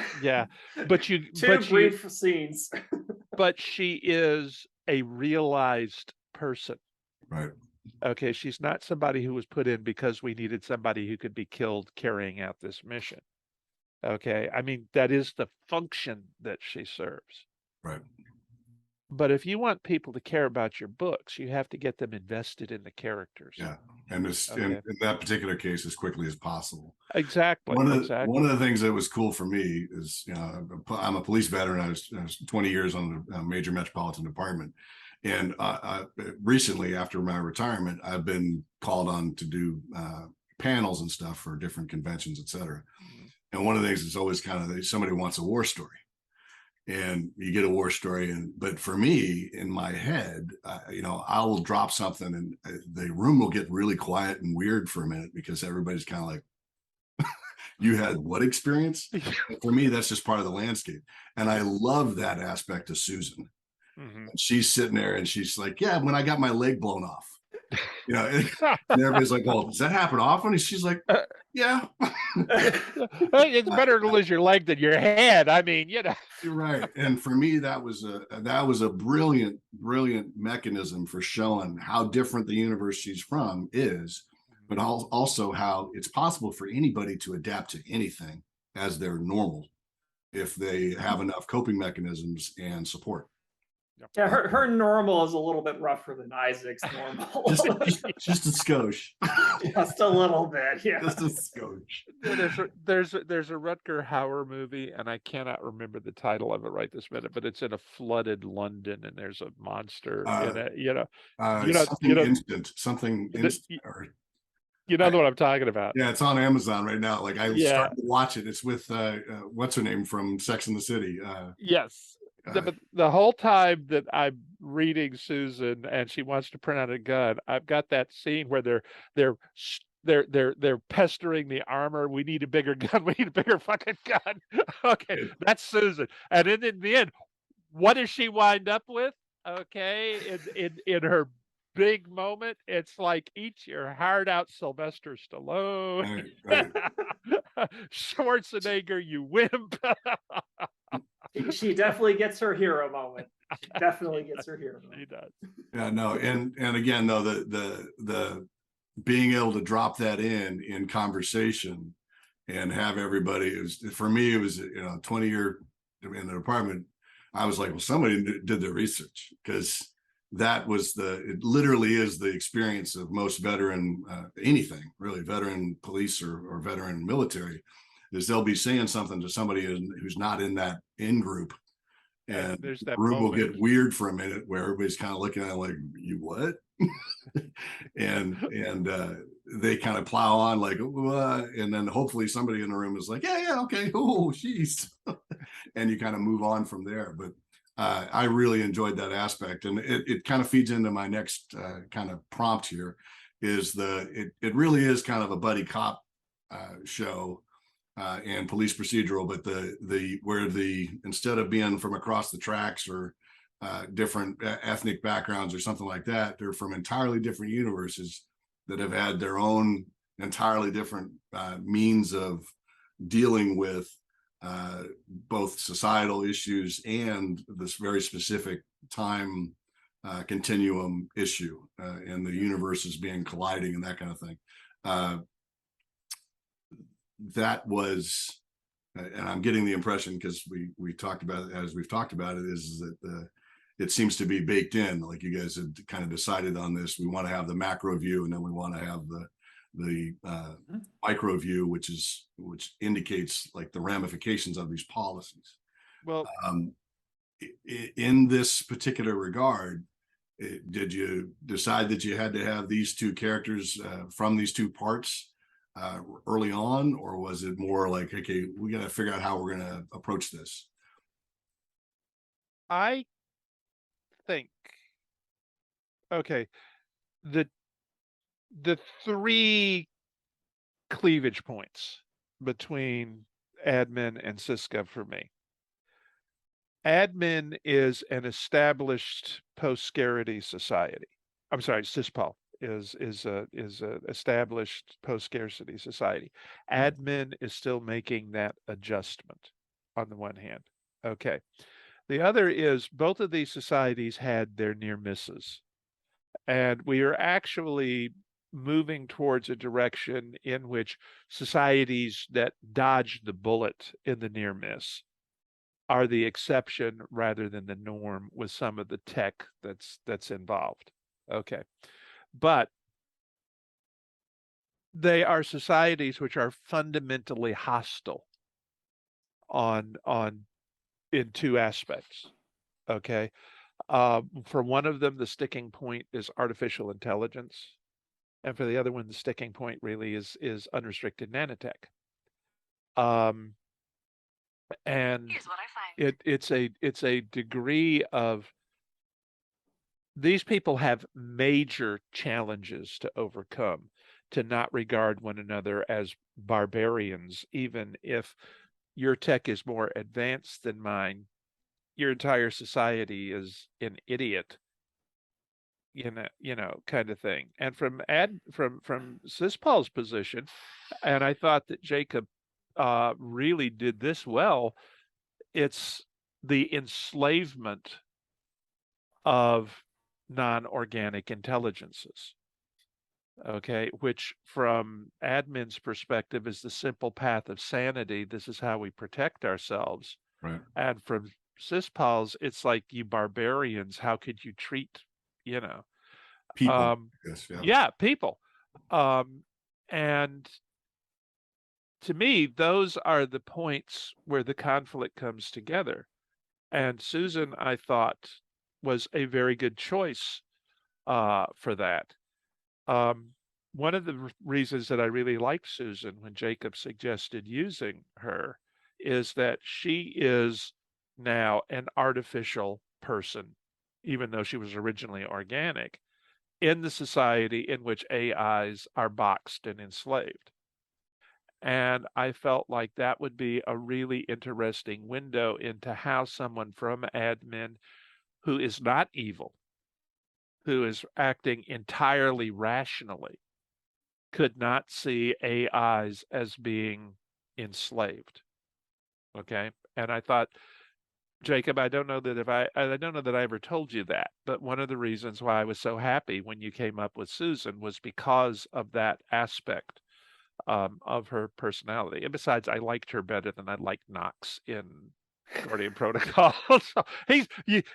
but brief scenes. But she is a realized person. Right. Okay, she's not somebody who was put in because we needed somebody who could be killed carrying out this mission. Okay, I mean, that is the function that she serves. Right. But if you want people to care about your books, you have to get them invested in the characters. Yeah, and in that particular case, as quickly as possible. Exactly. One of the things that was cool for me is, I'm a police veteran. I was 20 years on a major metropolitan department. And recently, after my retirement, I've been called on to do panels and stuff for different conventions, et cetera. And one of the things is always kind of somebody wants a war story, and you get a war story. But for me, in my head, I will drop something, and the room will get really quiet and weird for a minute, because everybody's kind of like, you had what experience? For me, that's just part of the landscape. And I love that aspect of Susan. Mm-hmm. And she's sitting there and she's like, yeah, when I got my leg blown off, and everybody's like, well, does that happen often? And she's like, yeah. It's better to lose your leg than your head. I mean, You're right. And for me, that was a brilliant mechanism for showing how different the universe she's from is, but also how it's possible for anybody to adapt to anything as their normal if they have enough coping mechanisms and support. Yeah, her normal is a little bit rougher than Isaac's normal. just a skosh. Just a little bit, yeah. Just a skosh. There's a Rutger Hauer movie, and I cannot remember the title of it right this minute, but it's in a flooded London, and there's a monster in it. Something instant. You know what I'm talking about? Yeah, it's on Amazon right now. Like I started to watch it. It's with what's her name from Sex and the City? Yes. But the whole time that I'm reading Susan and she wants to print out a gun, I've got that scene where they're pestering the armor. We need a bigger gun. We need a bigger fucking gun. Okay, that's Susan. And then in the end, what does she wind up with? Okay, in her big moment, it's like eat your heart out, Sylvester Stallone. Right. Schwarzenegger, you wimp. She definitely gets her hero moment. She definitely gets her hero She moment. does. Yeah, no, and again, though, the being able to drop that in conversation and have everybody, it was, for me, it was, 20-year in the department. I was like, well, somebody did their research, because that was it literally is the experience of most veteran, anything really, veteran police or veteran military, is they'll be saying something to somebody who's not in that in group, and there's the that room will moment. get weird for a minute where everybody's kind of looking at it like, you what? and they kind of plow on like, and then hopefully somebody in the room is like, yeah, okay, oh geez. And you kind of move on from there. But I really enjoyed that aspect, and it kind of feeds into my next kind of prompt here, is it really is kind of a buddy cop show, and police procedural, but where instead of being from across the tracks or different ethnic backgrounds or something like that, they're from entirely different universes that have had their own entirely different means of dealing with both societal issues and this very specific time continuum issue, and the universes being colliding and that kind of thing. That was, and I'm getting the impression, because we talked about it, as we've talked about it, is that it seems to be baked in, like you guys had kind of decided on this. We want to have the macro view, and then we want to have the micro view, which indicates like the ramifications of these policies. Well, in this particular regard, did you decide that you had to have these two characters from these two parts early on, or was it more like, okay, we got to figure out how we're going to approach this? I think, okay, the three cleavage points between admin and Cisco for me. Admin is an established post-scarcity society. I'm sorry, CISPOL is a established post-scarcity society. Admin is still making that adjustment on the one hand. Okay. The other is both of these societies had their near misses. And we are actually moving towards a direction in which societies that dodge the bullet in the near miss are the exception rather than the norm with some of the tech that's involved. Okay. But they are societies which are fundamentally hostile on in two aspects. Okay. For one of them, the sticking point is artificial intelligence. And for the other one, the sticking point really is unrestricted nanotech. And here's what I find. It's a degree of, these people have major challenges to overcome, to not regard one another as barbarians, even if your tech is more advanced than mine. Your entire society is an idiot, kind of thing. And from CISPOL's position, and I thought that Jacob really did this well, it's the enslavement of non-organic intelligences. Okay, which from admin's perspective is the simple path of sanity. This is how we protect ourselves. Right. And from CISPOL's, it's like, you barbarians, how could you treat, people? Yes, yeah, people. And to me, those are the points where the conflict comes together. And Susan, I thought, was a very good choice for that. One of the reasons that I really liked Susan when Jacob suggested using her is that she is now an artificial person, even though she was originally organic, in the society in which AIs are boxed and enslaved. And I felt like that would be a really interesting window into how someone from admin who is not evil, who is acting entirely rationally, could not see AIs as being enslaved. Okay. And I thought, Jacob, I don't know that I ever told you that, but one of the reasons why I was so happy when you came up with Susan was because of that aspect of her personality. And besides, I liked her better than I liked Knox in Gordian Protocol. So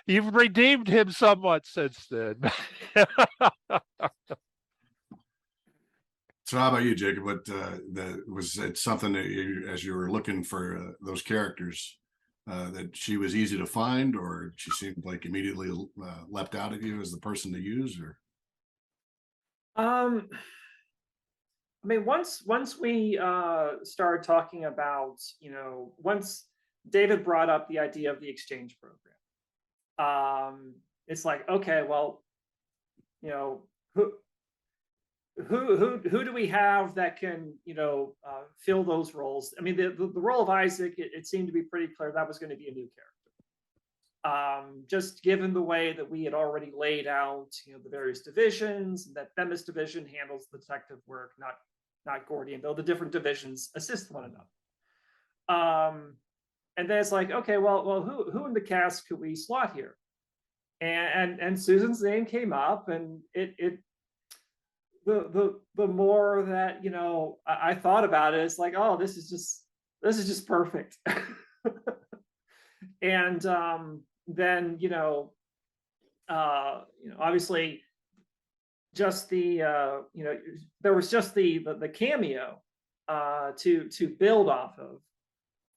you've redeemed him somewhat since then. So how about you, Jacob? What was it something that you, as you were looking for those characters, that she was easy to find, or she seemed like immediately leapt out at you as the person to use? Or I mean, once we started talking about, once David brought up the idea of the exchange program, it's like, okay, well, who do we have that can fill those roles? I mean, the role of Isaac, it seemed to be pretty clear that was going to be a new character. Just given the way that we had already laid out, the various divisions, that Themis division handles the detective work, not Gordian, though the different divisions assist one another. And then it's like, okay, well, who in the cast could we slot here? And Susan's name came up, and the more that I thought about it, it's like, oh, this is just perfect. And then obviously just the there was just the cameo to build off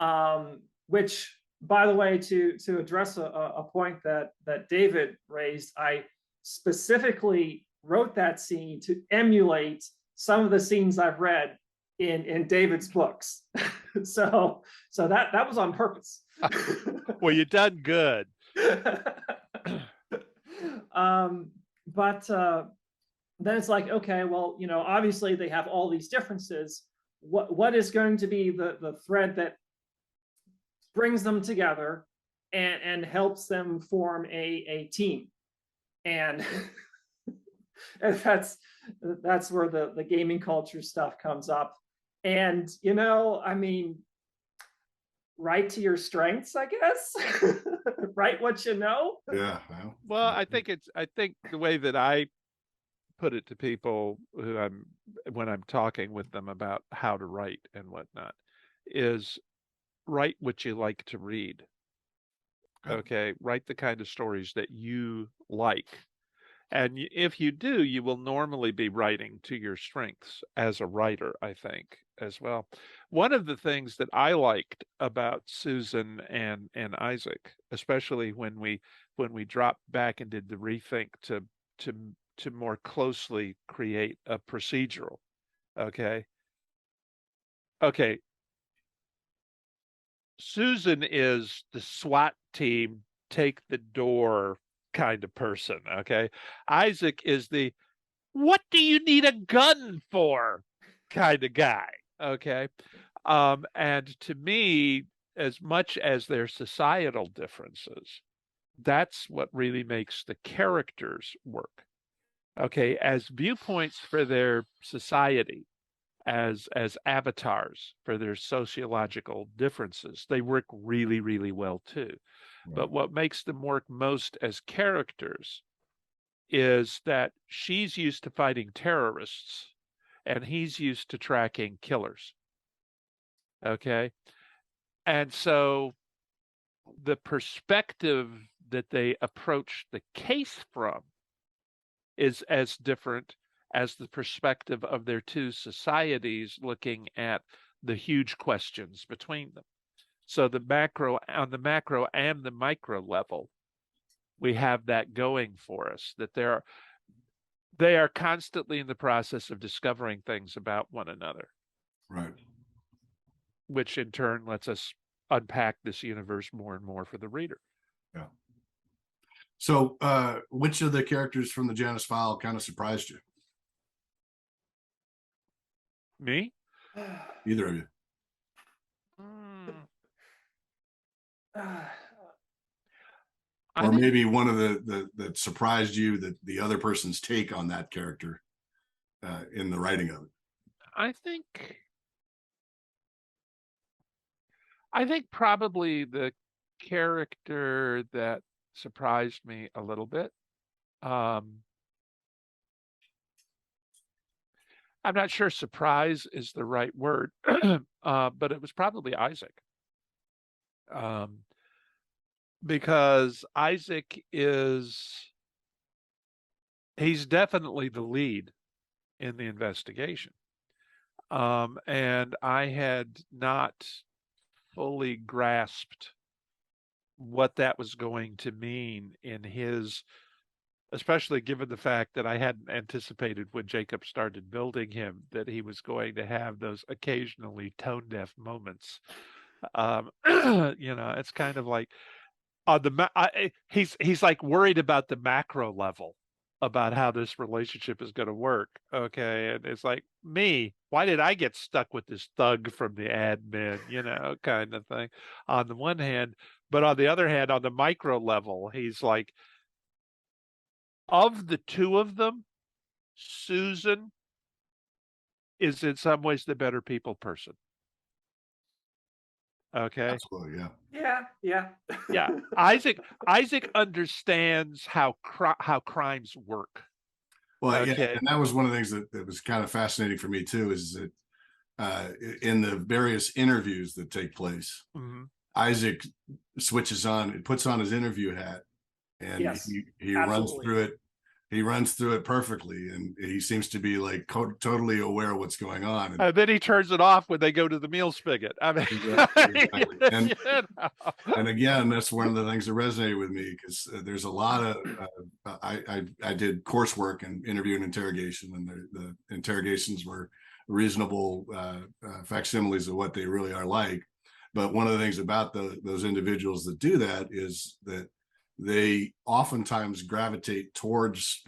of, which, by the way, to address a point that David raised, I specifically wrote that scene to emulate some of the scenes I've read in David's books. so that was on purpose. Well, you done good. But then it's like, okay, well, obviously they have all these differences. What is going to be the thread that brings them together and helps them form a team? And and that's where the gaming culture stuff comes up. And I mean, write to your strengths, I guess. Write what you know. Yeah. Well, I think the way that I put it to people when I'm talking with them about how to write and whatnot is write what you like to read. Okay, write the kind of stories that you like. And if you do, you will normally be writing to your strengths as a writer, I think, as well. One of the things that I liked about Susan and Isaac, especially when we dropped back and did the rethink to more closely create a procedural. Okay. Susan is the SWAT team, take the door kind of person. Okay. Isaac is the what do you need a gun for kind of guy. Okay. And to me, as much as their societal differences, that's what really makes the characters work. Okay. As viewpoints for their society, as avatars for their sociological differences, they work really, really well too. But what makes them work most as characters is that she's used to fighting terrorists and he's used to tracking killers. Okay. And so the perspective that they approach the case from is as different as the perspective of their two societies looking at the huge questions between them. So on the macro and the micro level, we have that going for us, that they are constantly in the process of discovering things about one another. Right. Which in turn lets us unpack this universe more and more for the reader. Yeah. So which of the characters from the Janus File kind of surprised you? Me? Either of you. Or maybe one of the that surprised you, that the other person's take on that character in the writing of it. I think probably the character that surprised me a little bit. I'm not sure surprise is the right word, but it was probably Isaac. Because Isaac he's definitely the lead in the investigation. And I had not fully grasped what that was going to mean in his, especially given the fact that I hadn't anticipated when Jacob started building him that he was going to have those occasionally tone deaf moments. It's kind of like on he's like worried about the macro level about how this relationship is going to work. Okay. And it's like, why did I get stuck with this thug from the admin, kind of thing on the one hand. But on the other hand, on the micro level, he's like, of the two of them, Susan is in some ways the better people person. Okay. Absolutely, yeah. Yeah. Isaac understands how crimes work. Well, okay. Yeah, and that was one of the things that was kind of fascinating for me too, is that in the various interviews that take place, Isaac switches on, it puts on his interview hat, and he runs through it. He runs through it perfectly, and he seems to be like totally aware of what's going on. And then he turns it off when they go to the meal spigot. I mean, exactly. And again, that's one of the things that resonated with me, because there's a lot of I did coursework in interview and interrogation, and the interrogations were reasonable facsimiles of what they really are like. But one of the things about those individuals that do that is that they oftentimes gravitate towards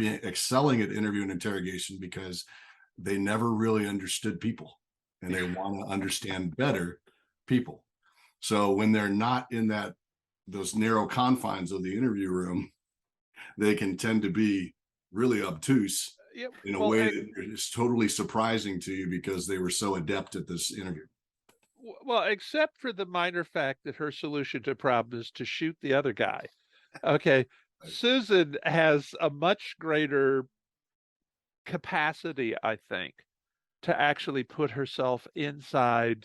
excelling at interview and interrogation because they never really understood people, and they want to understand better people. So when they're not in those narrow confines of the interview room, they can tend to be really obtuse in a way that is totally surprising to you, because they were so adept at this interview. Well, except for the minor fact that her solution to problem is to shoot the other guy. Okay. Susan has a much greater capacity, I think, to actually put herself inside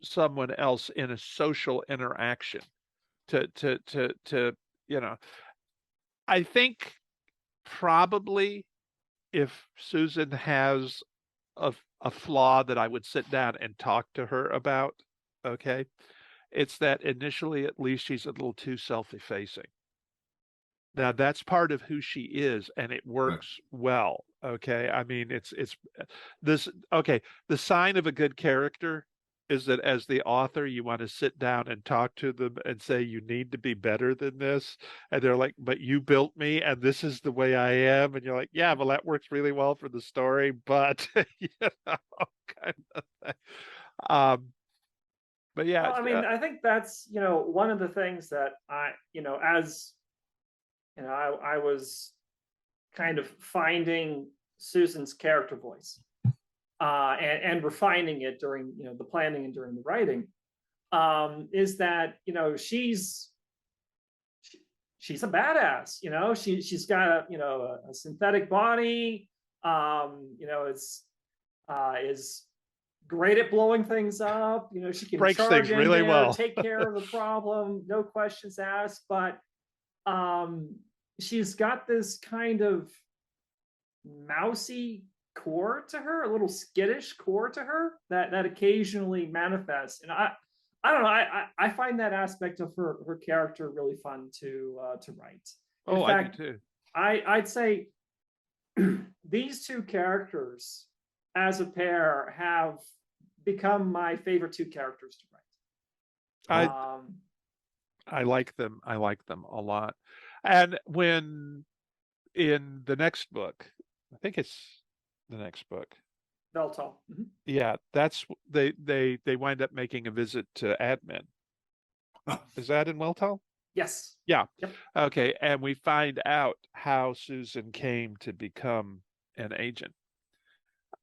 someone else in a social interaction. I think probably if Susan has a flaw that I would sit down and talk to her about, okay, it's that initially, at least, she's a little too self-effacing. Now, that's part of who she is, and it works well. Okay. I mean, it's this. Okay. The sign of a good character is that as the author, you want to sit down and talk to them and say, you need to be better than this. And they're like, but you built me, and this is the way I am. And you're like, yeah, well, that works really well for the story, but, kind of thing. But yeah. Well, I mean, I think that's, one of the things that I was kind of finding Susan's character voice. And refining it during the planning and during the writing, is that she's a badass. She's got a synthetic body. Is great at blowing things up. She can breaks charge things really well, take care of the problem, no questions asked. But she's got this kind of mousy core to her, a little skittish core to her that occasionally manifests. And I don't know, I find that aspect of her character really fun to write. In fact, I do too. I'd say these two characters as a pair have become my favorite two characters to write. I like them. I like them a lot. And when in the next book, I think it's the next book, Veltal. Yeah, that's they wind up making a visit to admin. Is that in Weltall? Yes. Yeah. Yep. Okay. And we find out how Susan came to become an agent.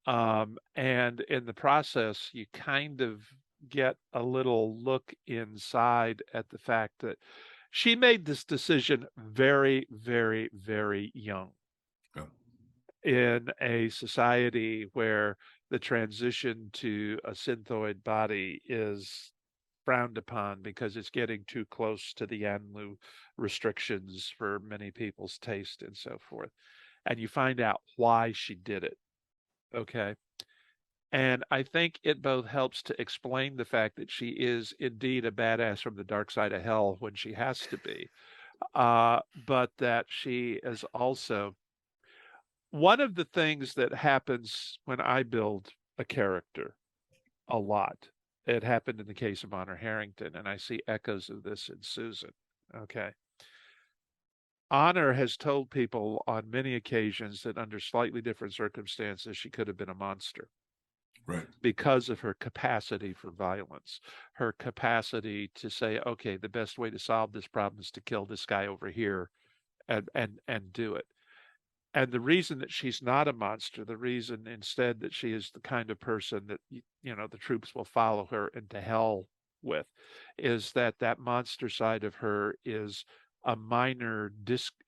And in the process, you kind of get a little look inside at the fact that she made this decision very, very, very young Yeah. in a society where the transition to a synthoid body is frowned upon because it's getting too close to the Anlu restrictions for many people's taste and so forth. And you find out why she did it. Okay. And I think it both helps to explain the fact that she is indeed a badass from the dark side of hell when she has to be, but that she is also one of the things that happens when I build a character a lot. It happened in the case of Honor Harrington, and I see echoes of this in Susan. Okay. Honor has told people on many occasions that under slightly different circumstances, she could have been a monster. Right. Because of her capacity for violence, her capacity to say, okay, the best way to solve this problem is to kill this guy over here and do it. And the reason that she's not a monster, the reason instead that she is the kind of person that, the troops will follow her into hell with, is that monster side of her is a minor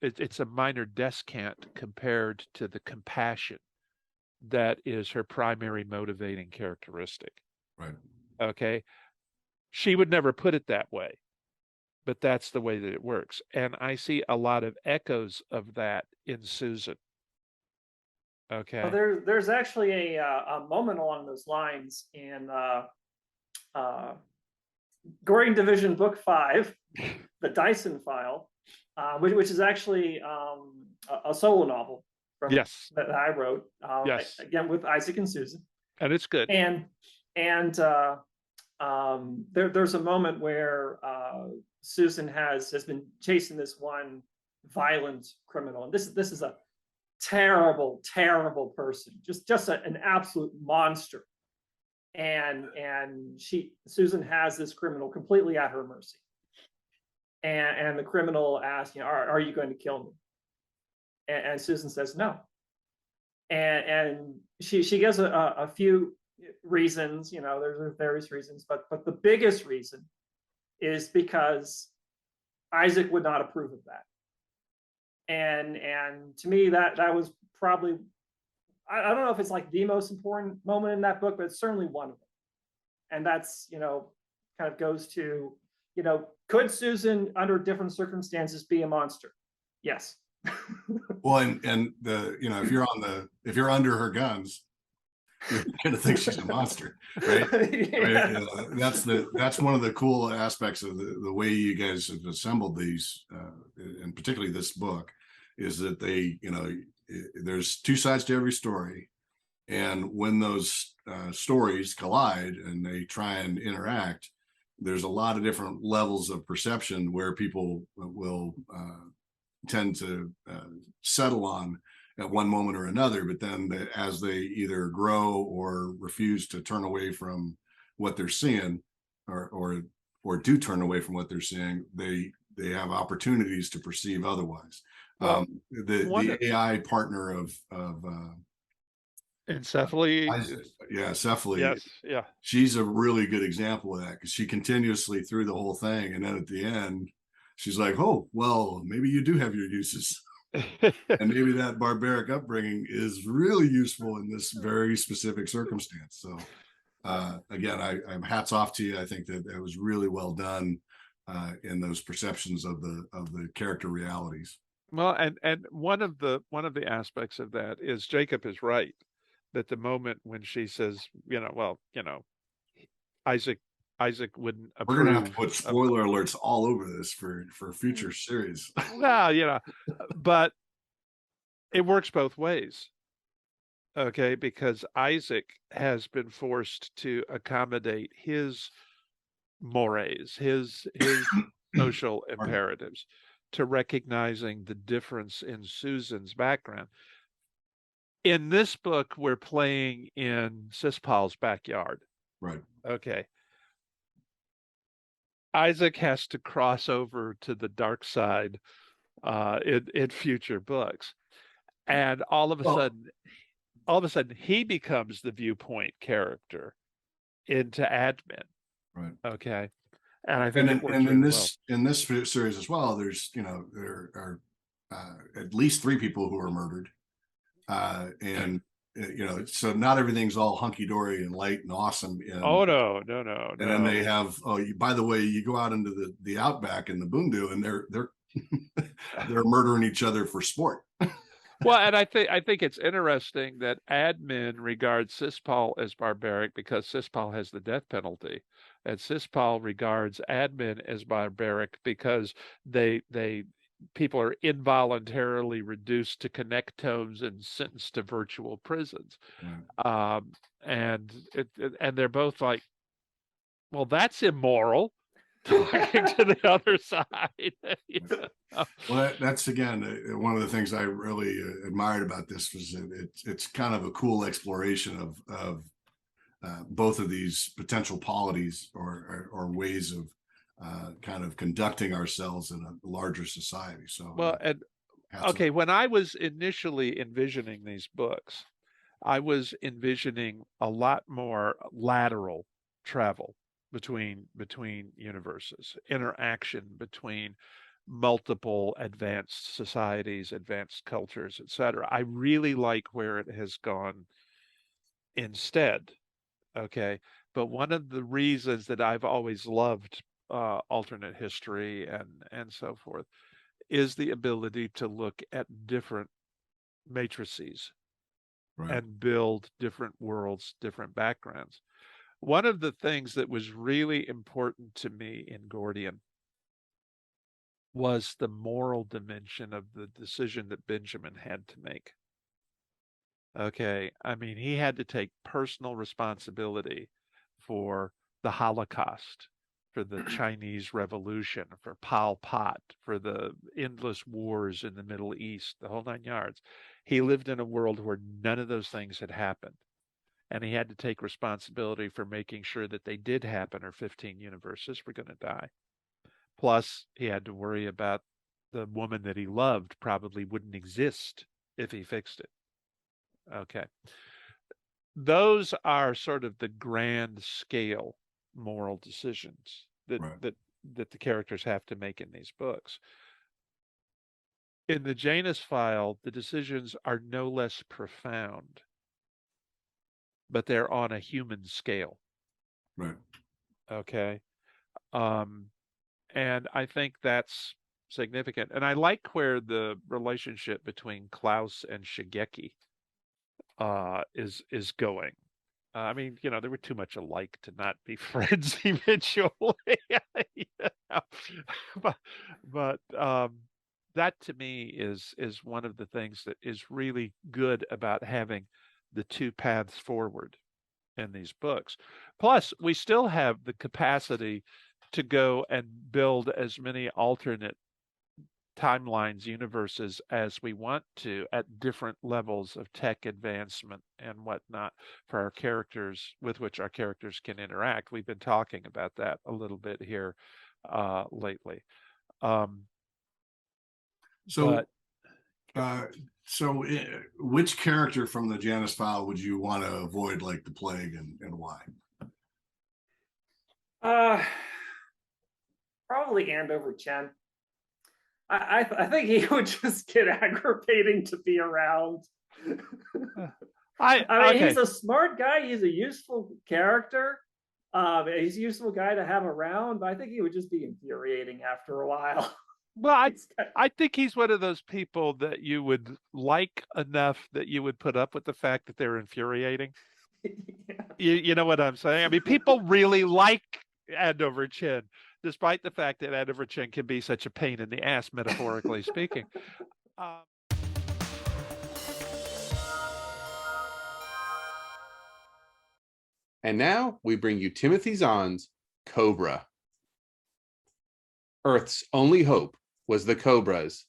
it's a minor descant compared to the compassion that is her primary motivating characteristic. Right. Okay. She would never put it that way, but that's the way that it works. And I see a lot of echoes of that in Susan. Okay. Well, there's actually a moment along those lines in Gordian Division Book 5, the Dyson File, which is actually a solo novel yes that I wrote. Yes. Again with Isaac and Susan. And it's good. And there's a moment where Susan has been chasing this one violent criminal, and this is a terrible person, just an absolute monster. And Susan has this criminal completely at her mercy. And the criminal asks, are you going to kill me? And Susan says no. And she gives a few reasons, there's various reasons, but the biggest reason is because Isaac would not approve of that. And to me, that was probably, I don't know if it's like the most important moment in that book, but it's certainly one of them. And that's, kind of goes to, could Susan under different circumstances be a monster? Yes. Well, and the if you're under her guns, you're gonna think she's a monster, right? Yeah. Right? That's one of the cool aspects of the way you guys have assembled these, and particularly this book, is that they, there's two sides to every story, and when those stories collide and they try and interact, there's a lot of different levels of perception where people will tend to settle on at one moment or another, but then as they either grow or refuse to turn away from what they're seeing, or do turn away from what they're seeing, they have opportunities to perceive otherwise. Well, the AI partner of Encephaly. Cephaly. Yes. Yeah. She's a really good example of that, because she continuously through the whole thing, and then at the end, she's like, "Oh, well, maybe you do have your uses." And maybe that barbaric upbringing is really useful in this very specific circumstance. So again, I'm hats off to you. I think that was really well done in those perceptions of the character realities. Well, and one of the aspects of that is Jacob is right, that the moment when she says, Isaac wouldn't approve. We're gonna have to put spoiler alerts all over this for future series. Well, but it works both ways. Okay, because Isaac has been forced to accommodate his mores, his social imperatives, to recognizing the difference in Susan's background. In this book, we're playing in Cispal's backyard. Right. Okay. Isaac has to cross over to the dark side in future books, and all of a sudden he becomes the viewpoint character into admin. Right. Okay. And I think in this series as well, there's there are at least 3 people who are murdered, and so not everything's all hunky-dory and light and awesome. No. And then they have, by the way, you go out into the outback in the Boondu, and they're they're murdering each other for sport. Well, and I think it's interesting that admin regards Cispal as barbaric because Cispal has the death penalty, and Cispal regards admin as barbaric because people are involuntarily reduced to connectomes and sentenced to virtual prisons. Right. And they're both like, well, that's immoral. Talking to the other side. Well, that's again one of the things I really admired about this was it's kind of a cool exploration of both of these potential polities or ways of kind of conducting ourselves in a larger society. So well, and okay, when I was initially envisioning these books, I was envisioning a lot more lateral travel between universes, interaction between multiple advanced societies, advanced cultures, etc. I really like where it has gone instead. Okay, but one of the reasons that I've always loved alternate history and so forth is the ability to look at different matrices. Right. And build different worlds, different backgrounds. One of the things that was really important to me in Gordian was the moral dimension of the decision that Benjamin had to make. Okay, I mean, he had to take personal responsibility for the Holocaust, for the Chinese Revolution, for Pol Pot, for the endless wars in the Middle East, the whole 9 yards. He lived in a world where none of those things had happened. And he had to take responsibility for making sure that they did happen, or 15 universes were going to die. Plus, he had to worry about the woman that he loved probably wouldn't exist if he fixed it. Okay. Those are sort of the grand scale moral decisions that the characters have to make in these books. In the Janus File, the decisions are no less profound, but they're on a human scale. Right. Okay. And I think that's significant. And I like where the relationship between Klaus and Shigeki is going. I mean, they were too much alike to not be friends eventually. But that to me is one of the things that is really good about having the 2 paths forward in these books. Plus, we still have the capacity to go and build as many alternate timelines, universes as we want to at different levels of tech advancement and whatnot for our characters, with which our characters can interact. We've been talking about that a little bit here lately. Which character from the Janus File would you want to avoid like the plague, and why? Probably Andover Chen. I think he would just get aggravating to be around. I mean, he's a smart guy. He's a useful character. He's a useful guy to have around, but I think he would just be infuriating after a while. Well, I think he's one of those people that you would like enough that you would put up with the fact that they're infuriating. Yeah. You know what I'm saying? I mean, people really like Andover Chen, despite the fact that Andover Chen can be such a pain in the ass, metaphorically speaking. And now we bring you Timothy Zahn's Cobra. Earth's only hope was the Cobras.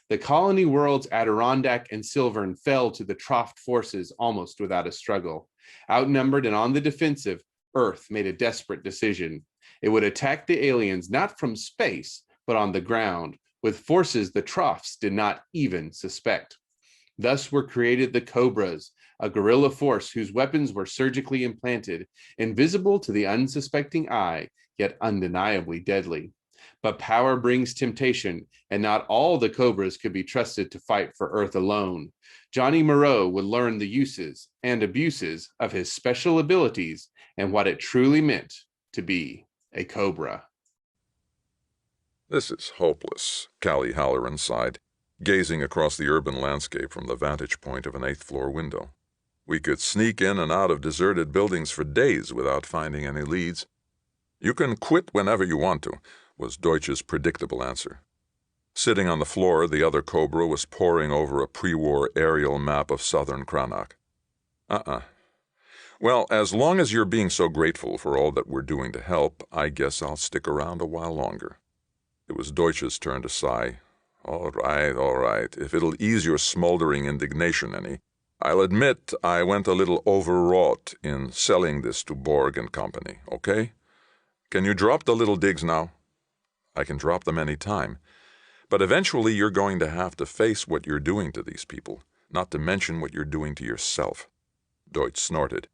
The colony worlds Adirondack and Silvern fell to the Troft forces almost without a struggle. Outnumbered and on the defensive, Earth made a desperate decision. It would attack the aliens not from space, but on the ground, with forces the Troughs did not even suspect. Thus were created the Cobras, a guerrilla force whose weapons were surgically implanted, invisible to the unsuspecting eye, yet undeniably deadly. But power brings temptation, and not all the Cobras could be trusted to fight for Earth alone. Johnny Moreau would learn the uses and abuses of his special abilities and what it truly meant to be a Cobra. This is hopeless, Callie Halloran sighed, gazing across the urban landscape from the vantage point of an 8th-floor window. We could sneak in and out of deserted buildings for days without finding any leads. You can quit whenever you want to, was Deutsch's predictable answer. Sitting on the floor, the other Cobra was poring over a pre-war aerial map of southern Cranach. Well, as long as you're being so grateful for all that we're doing to help, I guess I'll stick around a while longer. It was Deutsch's turn to sigh. All right, if it'll ease your smoldering indignation any. I'll admit I went a little overwrought in selling this to Borg and Company, okay? Can you drop the little digs now? I can drop them any time. But eventually you're going to have to face what you're doing to these people, not to mention what you're doing to yourself. Deutsch snorted.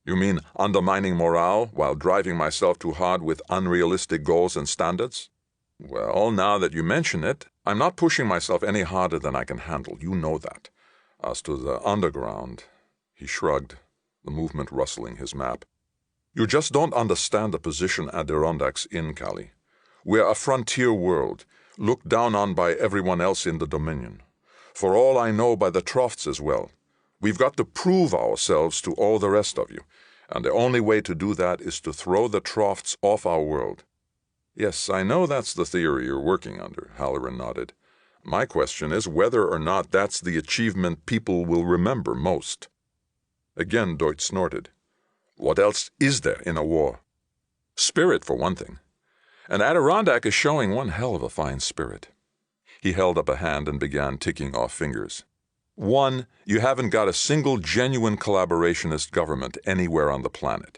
You mean undermining morale while driving myself too hard with unrealistic goals and standards? Well, now that you mention it, I'm not pushing myself any harder than I can handle. You know that. As to the underground, he shrugged, the movement rustling his map. You just don't understand the position Adirondacks in, Callie. We're a frontier world, looked down on by everyone else in the Dominion. For all I know, by the Troughs as well. We've got to prove ourselves to all the rest of you, and the only way to do that is to throw the Troughs off our world. Yes, I know that's the theory you're working under, Halloran nodded. My question is whether or not that's the achievement people will remember most. Again, Deutsch snorted. What else is there in a war? Spirit, for one thing. And Adirondack is showing one hell of a fine spirit. He held up a hand and began ticking off fingers. 1, you haven't got a single genuine collaborationist government anywhere on the planet.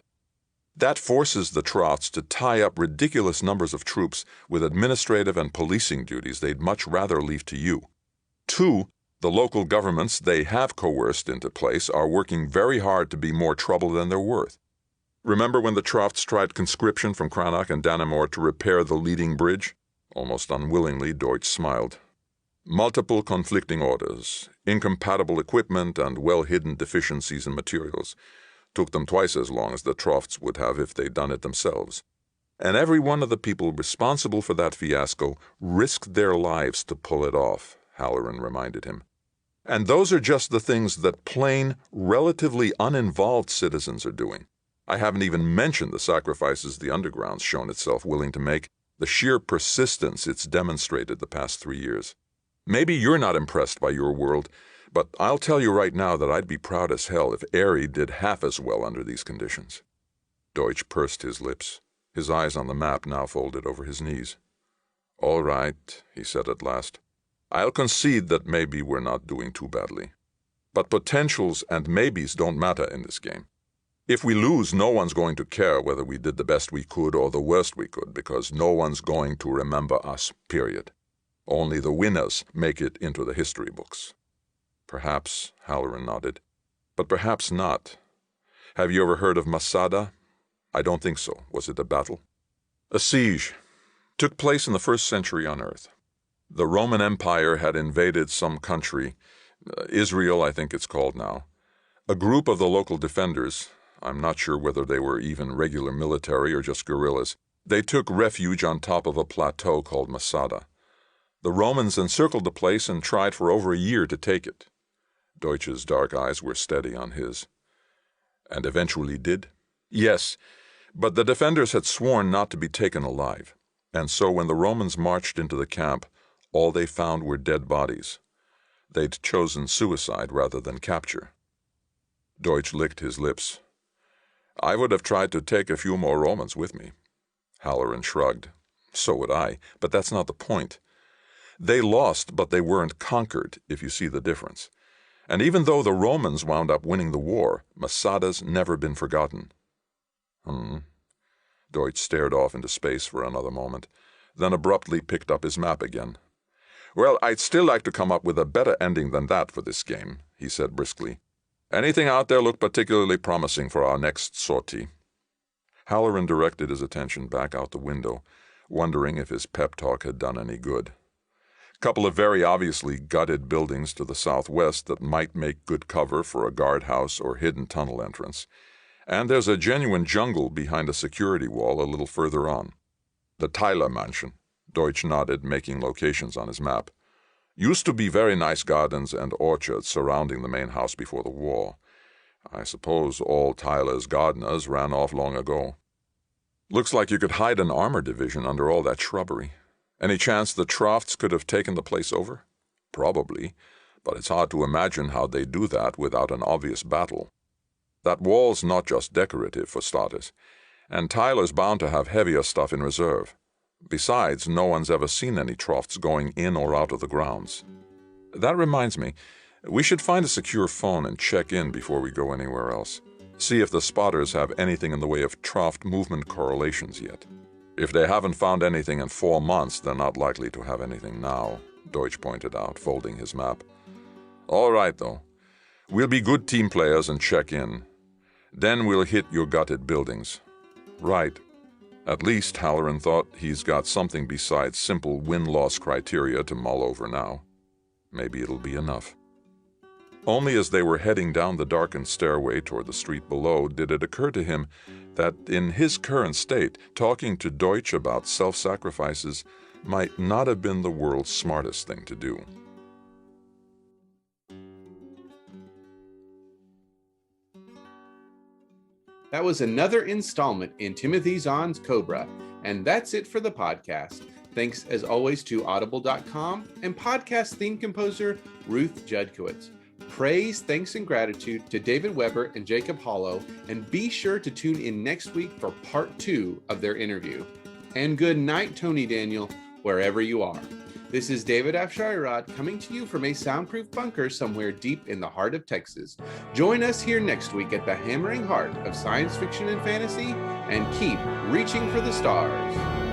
That forces the Troughs to tie up ridiculous numbers of troops with administrative and policing duties they'd much rather leave to you. 2, the local governments they have coerced into place are working very hard to be more trouble than they're worth. Remember when the Troughs tried conscription from Cranach and Dannemore to repair the leading bridge? Almost unwillingly, Deutsch smiled. Multiple conflicting orders, incompatible equipment, and well-hidden deficiencies in materials. Took them twice as long as the Troughs would have if they'd done it themselves. And every one of the people responsible for that fiasco risked their lives to pull it off, Halloran reminded him. And those are just the things that plain, relatively uninvolved citizens are doing. I haven't even mentioned the sacrifices the Underground's shown itself willing to make, the sheer persistence it's demonstrated the past 3 years. Maybe you're not impressed by your world, but I'll tell you right now that I'd be proud as hell if Aerie did half as well under these conditions. Deutsch pursed his lips, his eyes on the map now folded over his knees. All right, he said at last. I'll concede that maybe we're not doing too badly. But potentials and maybes don't matter in this game. If we lose, no one's going to care whether we did the best we could or the worst we could, because no one's going to remember us, period. Only the winners make it into the history books. Perhaps, Halloran nodded, but perhaps not. Have you ever heard of Masada? I don't think so. Was it a battle? A siege. Took place in the 1st century on Earth. The Roman Empire had invaded some country, Israel I think it's called now. A group of the local defenders, I'm not sure whether they were even regular military or just guerrillas, they took refuge on top of a plateau called Masada. The Romans encircled the place and tried for over a year to take it. Deutsch's dark eyes were steady on his. And eventually did? Yes, but the defenders had sworn not to be taken alive, and so when the Romans marched into the camp, all they found were dead bodies. They'd chosen suicide rather than capture. Deutsch licked his lips. I would have tried to take a few more Romans with me. Halloran shrugged. So would I, but that's not the point. They lost, but they weren't conquered, if you see the difference. And even though the Romans wound up winning the war, Masada's never been forgotten. Deutsch stared off into space for another moment, then abruptly picked up his map again. Well, I'd still like to come up with a better ending than that for this game, he said briskly. Anything out there look particularly promising for our next sortie? Halloran directed his attention back out the window, wondering if his pep talk had done any good. Couple of very obviously gutted buildings to the southwest that might make good cover for a guardhouse or hidden tunnel entrance. And there's a genuine jungle behind a security wall a little further on. The Tyler Mansion, Deutsch nodded, making locations on his map. Used to be very nice gardens and orchards surrounding the main house before the war. I suppose all Tyler's gardeners ran off long ago. Looks like you could hide an armor division under all that shrubbery. Any chance the Trofts could have taken the place over? Probably, but it's hard to imagine how they'd do that without an obvious battle. That wall's not just decorative, for starters, and Tyler's bound to have heavier stuff in reserve. Besides, no one's ever seen any Trofts going in or out of the grounds. That reminds me, we should find a secure phone and check in before we go anywhere else. See if the spotters have anything in the way of Troft movement correlations yet. If they haven't found anything in 4 months, they're not likely to have anything now, Deutsch pointed out, folding his map. All right, though. We'll be good team players and check in. Then we'll hit your gutted buildings. Right. At least, Halloran thought, he's got something besides simple win-loss criteria to mull over now. Maybe it'll be enough. Only as they were heading down the darkened stairway toward the street below did it occur to him that in his current state, talking to Deutsch about self-sacrifices might not have been the world's smartest thing to do. That was another installment in Timothy Zahn's Cobra, and that's it for the podcast. Thanks as always to Audible.com and podcast theme composer Ruth Judkowitz. Praise, thanks, and gratitude to David Weber and Jacob Holo, and be sure to tune in next week for part 2 of their interview. And good night, Tony Daniel, wherever you are. This is David Afsharirad coming to you from a soundproof bunker somewhere deep in the heart of Texas. Join us here next week at the hammering heart of science fiction and fantasy, and keep reaching for the stars.